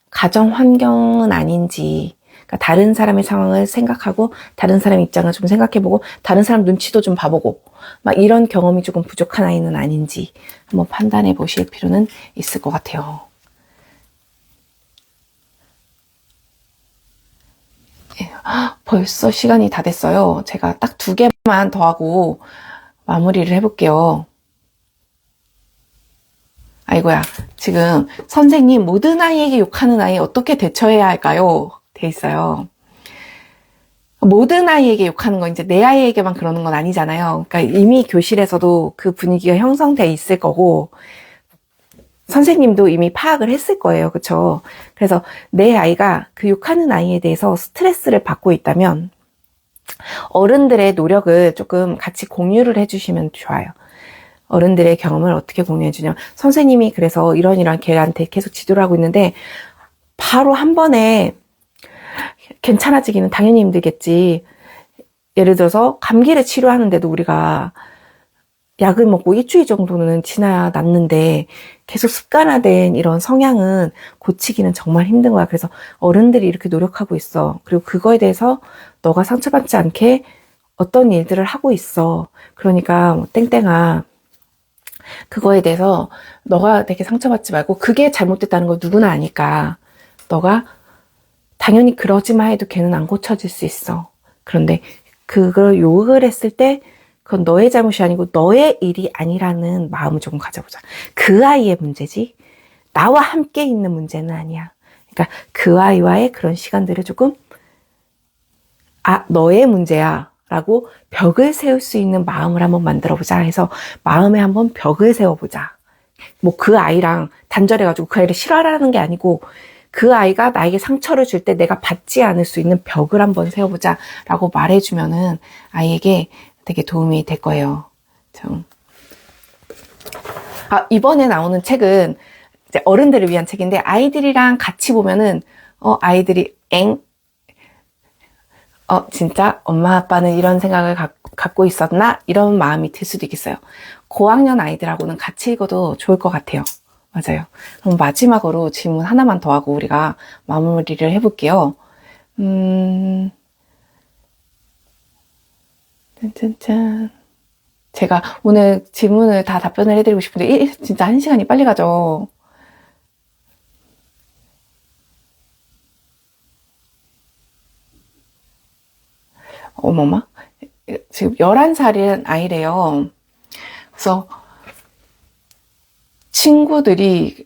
가정 환경은 아닌지, 그러니까 다른 사람의 상황을 생각하고 다른 사람 입장을 좀 생각해보고 다른 사람 눈치도 좀 봐보고 막 이런 경험이 조금 부족한 아이는 아닌지 한번 판단해 보실 필요는 있을 것 같아요. 벌써 시간이 다 됐어요. 제가 딱 2개만 더 하고 마무리를 해볼게요. 아이고야, 지금 선생님 모든 아이에게 욕하는 아이 어떻게 대처해야 할까요? 돼 있어요. 모든 아이에게 욕하는 건 이제 내 아이에게만 그러는 건 아니잖아요. 그러니까 이미 교실에서도 그 분위기가 형성돼 있을 거고 선생님도 이미 파악을 했을 거예요. 그쵸? 그래서 내 아이가 그 욕하는 아이에 대해서 스트레스를 받고 있다면 어른들의 노력을 조금 같이 공유를 해주시면 좋아요. 어른들의 경험을 어떻게 공유해주냐면 선생님이 그래서 이런 걔한테 계속 지도를 하고 있는데 바로 한 번에 괜찮아지기는 당연히 힘들겠지. 예를 들어서 감기를 치료하는데도 우리가 약을 먹고 일주일 정도는 지나야 낫는데 계속 습관화된 이런 성향은 고치기는 정말 힘든 거야. 그래서 어른들이 이렇게 노력하고 있어. 그리고 그거에 대해서 너가 상처받지 않게 어떤 일들을 하고 있어. 그러니까 뭐 땡땡아 그거에 대해서 너가 되게 상처받지 말고 그게 잘못됐다는 걸 누구나 아니까 너가 당연히 그러지만 해도 걔는 안 고쳐질 수 있어. 그런데 그걸 욕을 했을 때 그건 너의 잘못이 아니고 너의 일이 아니라는 마음을 조금 가져보자. 그 아이의 문제지 나와 함께 있는 문제는 아니야. 그러니까 그 아이와의 그런 시간들을 조금 너의 문제야 라고 벽을 세울 수 있는 마음을 한번 만들어보자 해서 마음에 한번 벽을 세워보자. 뭐 그 아이랑 단절해가지고 그 아이를 싫어하라는 게 아니고 그 아이가 나에게 상처를 줄 때 내가 받지 않을 수 있는 벽을 한번 세워보자 라고 말해주면은 아이에게 되게 도움이 될 거예요. 이번에 나오는 책은 이제 어른들을 위한 책인데 아이들이랑 같이 보면은 아이들이 진짜 엄마 아빠는 이런 생각을 갖고 있었나? 이런 마음이 들 수도 있겠어요. 고학년 아이들하고는 같이 읽어도 좋을 것 같아요. 맞아요. 그럼 마지막으로 질문 하나만 더 하고 우리가 마무리를 해볼게요. 짠짠짠. 제가 오늘 질문을 다 답변을 해드리고 싶은데 진짜 1시간이 빨리 가죠. 어머마 지금 11살인 아이래요. 그래서 친구들이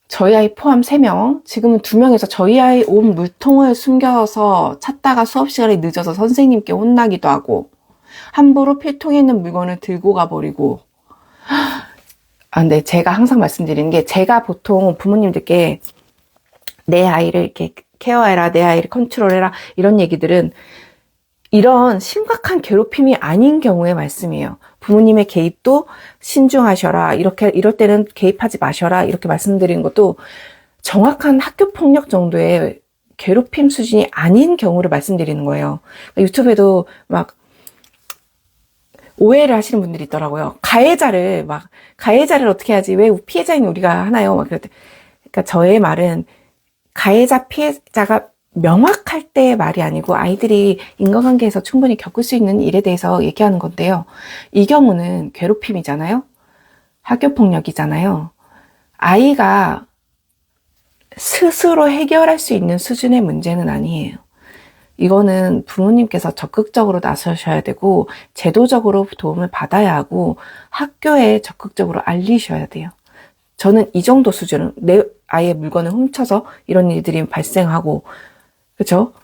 저희 아이 포함 3명, 지금은 2명에서 저희 아이 옷 물통을 숨겨서 찾다가 수업 시간이 늦어서 선생님께 혼나기도 하고 함부로 필통에 있는 물건을 들고 가버리고 근데 제가 항상 말씀드리는 게 제가 보통 부모님들께 내 아이를 이렇게 케어해라, 내 아이를 컨트롤해라 이런 얘기들은 이런 심각한 괴롭힘이 아닌 경우의 말씀이에요. 부모님의 개입도 신중하셔라. 이럴 때는 개입하지 마셔라. 이렇게 말씀드리는 것도 정확한 학교 폭력 정도의 괴롭힘 수준이 아닌 경우를 말씀드리는 거예요. 유튜브에도 막 오해를 하시는 분들이 있더라고요. 가해자를 어떻게 하지? 왜 피해자인 우리가 하나요? 막 그럴 때. 그러니까 저의 말은 가해자, 피해자가 명확할 때의 말이 아니고 아이들이 인간관계에서 충분히 겪을 수 있는 일에 대해서 얘기하는 건데요. 이 경우는 괴롭힘이잖아요. 학교폭력이잖아요. 아이가 스스로 해결할 수 있는 수준의 문제는 아니에요. 이거는 부모님께서 적극적으로 나서셔야 되고 제도적으로 도움을 받아야 하고 학교에 적극적으로 알리셔야 돼요. 저는 이 정도 수준은 내 아이의 물건을 훔쳐서 이런 일들이 발생하고 그렇죠?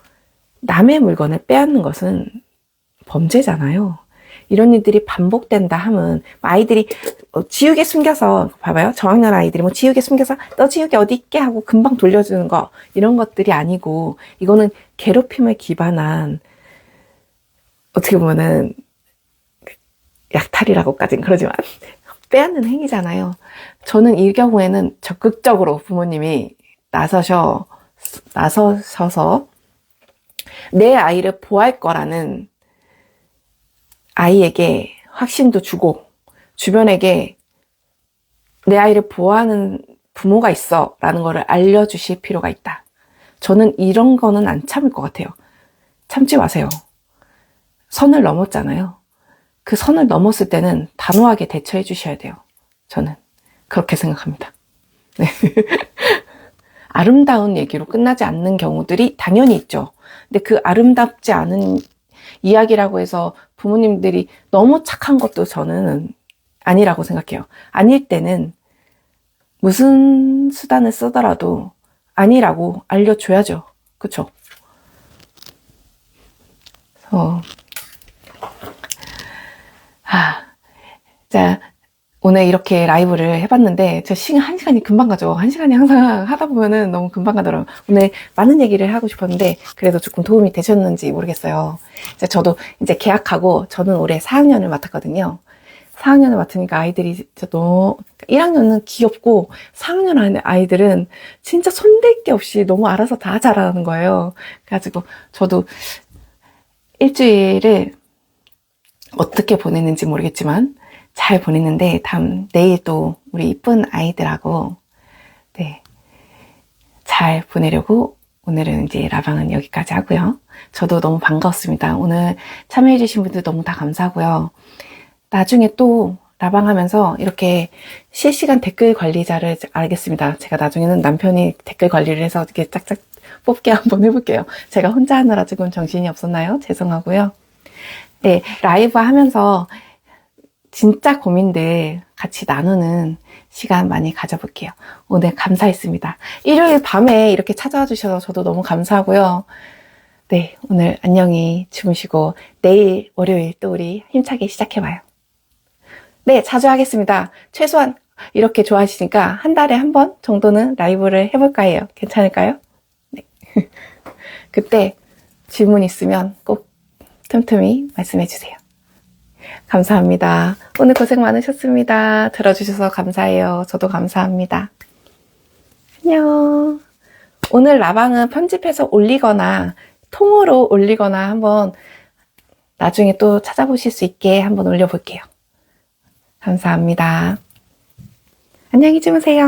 남의 물건을 빼앗는 것은 범죄잖아요. 이런 일들이 반복된다 하면 아이들이 지우개 숨겨서 봐봐요. 저학년 아이들이 뭐 지우개 숨겨서 너 지우개 어디 있게 하고 금방 돌려주는 거 이런 것들이 아니고 이거는 괴롭힘에 기반한 어떻게 보면은 약탈이라고까지는 그러지만 빼앗는 행위잖아요. 저는 이 경우에는 적극적으로 부모님이 나서셔서 내 아이를 보호할 거라는 아이에게 확신도 주고, 주변에게 내 아이를 보호하는 부모가 있어 라는 거를 알려주실 필요가 있다. 저는 이런 거는 안 참을 것 같아요. 참지 마세요. 선을 넘었잖아요. 그 선을 넘었을 때는 단호하게 대처해 주셔야 돼요. 저는 그렇게 생각합니다. 네. 아름다운 얘기로 끝나지 않는 경우들이 당연히 있죠. 근데 그 아름답지 않은 이야기라고 해서 부모님들이 너무 착한 것도 저는 아니라고 생각해요. 아닐 때는 무슨 수단을 쓰더라도 아니라고 알려줘야죠. 그쵸? 자, 오늘 이렇게 라이브를 해봤는데, 한 시간이 금방 가죠. 한 시간이 항상 하다 보면은 너무 금방 가더라고요. 오늘 많은 얘기를 하고 싶었는데, 그래도 조금 도움이 되셨는지 모르겠어요. 저도 이제 개학하고, 저는 올해 4학년을 맡았거든요. 4학년을 맡으니까 아이들이 진짜 너무, 1학년은 귀엽고, 4학년 아이들은 진짜 손댈 게 없이 너무 알아서 다 잘하는 거예요. 그래가지고, 저도 일주일을 어떻게 보냈는지 모르겠지만, 잘 보냈는데, 내일 또 우리 이쁜 아이들하고, 네, 잘 보내려고 오늘은 이제 라방은 여기까지 하고요. 저도 너무 반가웠습니다. 오늘 참여해주신 분들 너무 다 감사하고요. 나중에 또 라방 하면서 이렇게 실시간 댓글 관리자를 알겠습니다. 제가 나중에는 남편이 댓글 관리를 해서 이렇게 짝짝 뽑게 한번 해볼게요. 제가 혼자 하느라 조금 정신이 없었나요? 죄송하고요. 네, 라이브 하면서 진짜 고민들 같이 나누는 시간 많이 가져볼게요. 오늘 감사했습니다. 일요일 밤에 이렇게 찾아와 주셔서 저도 너무 감사하고요. 네, 오늘 안녕히 주무시고 내일 월요일 또 우리 힘차게 시작해봐요. 네, 자주 하겠습니다. 최소한 이렇게 좋아하시니까 한 달에 한 번 정도는 라이브를 해볼까 해요. 괜찮을까요? 네. 그때 질문 있으면 꼭 틈틈이 말씀해주세요. 감사합니다. 오늘 고생 많으셨습니다. 들어주셔서 감사해요. 저도 감사합니다. 안녕. 오늘 라방은 편집해서 올리거나 통으로 올리거나 한번 나중에 또 찾아보실 수 있게 한번 올려볼게요. 감사합니다. 안녕히 주무세요.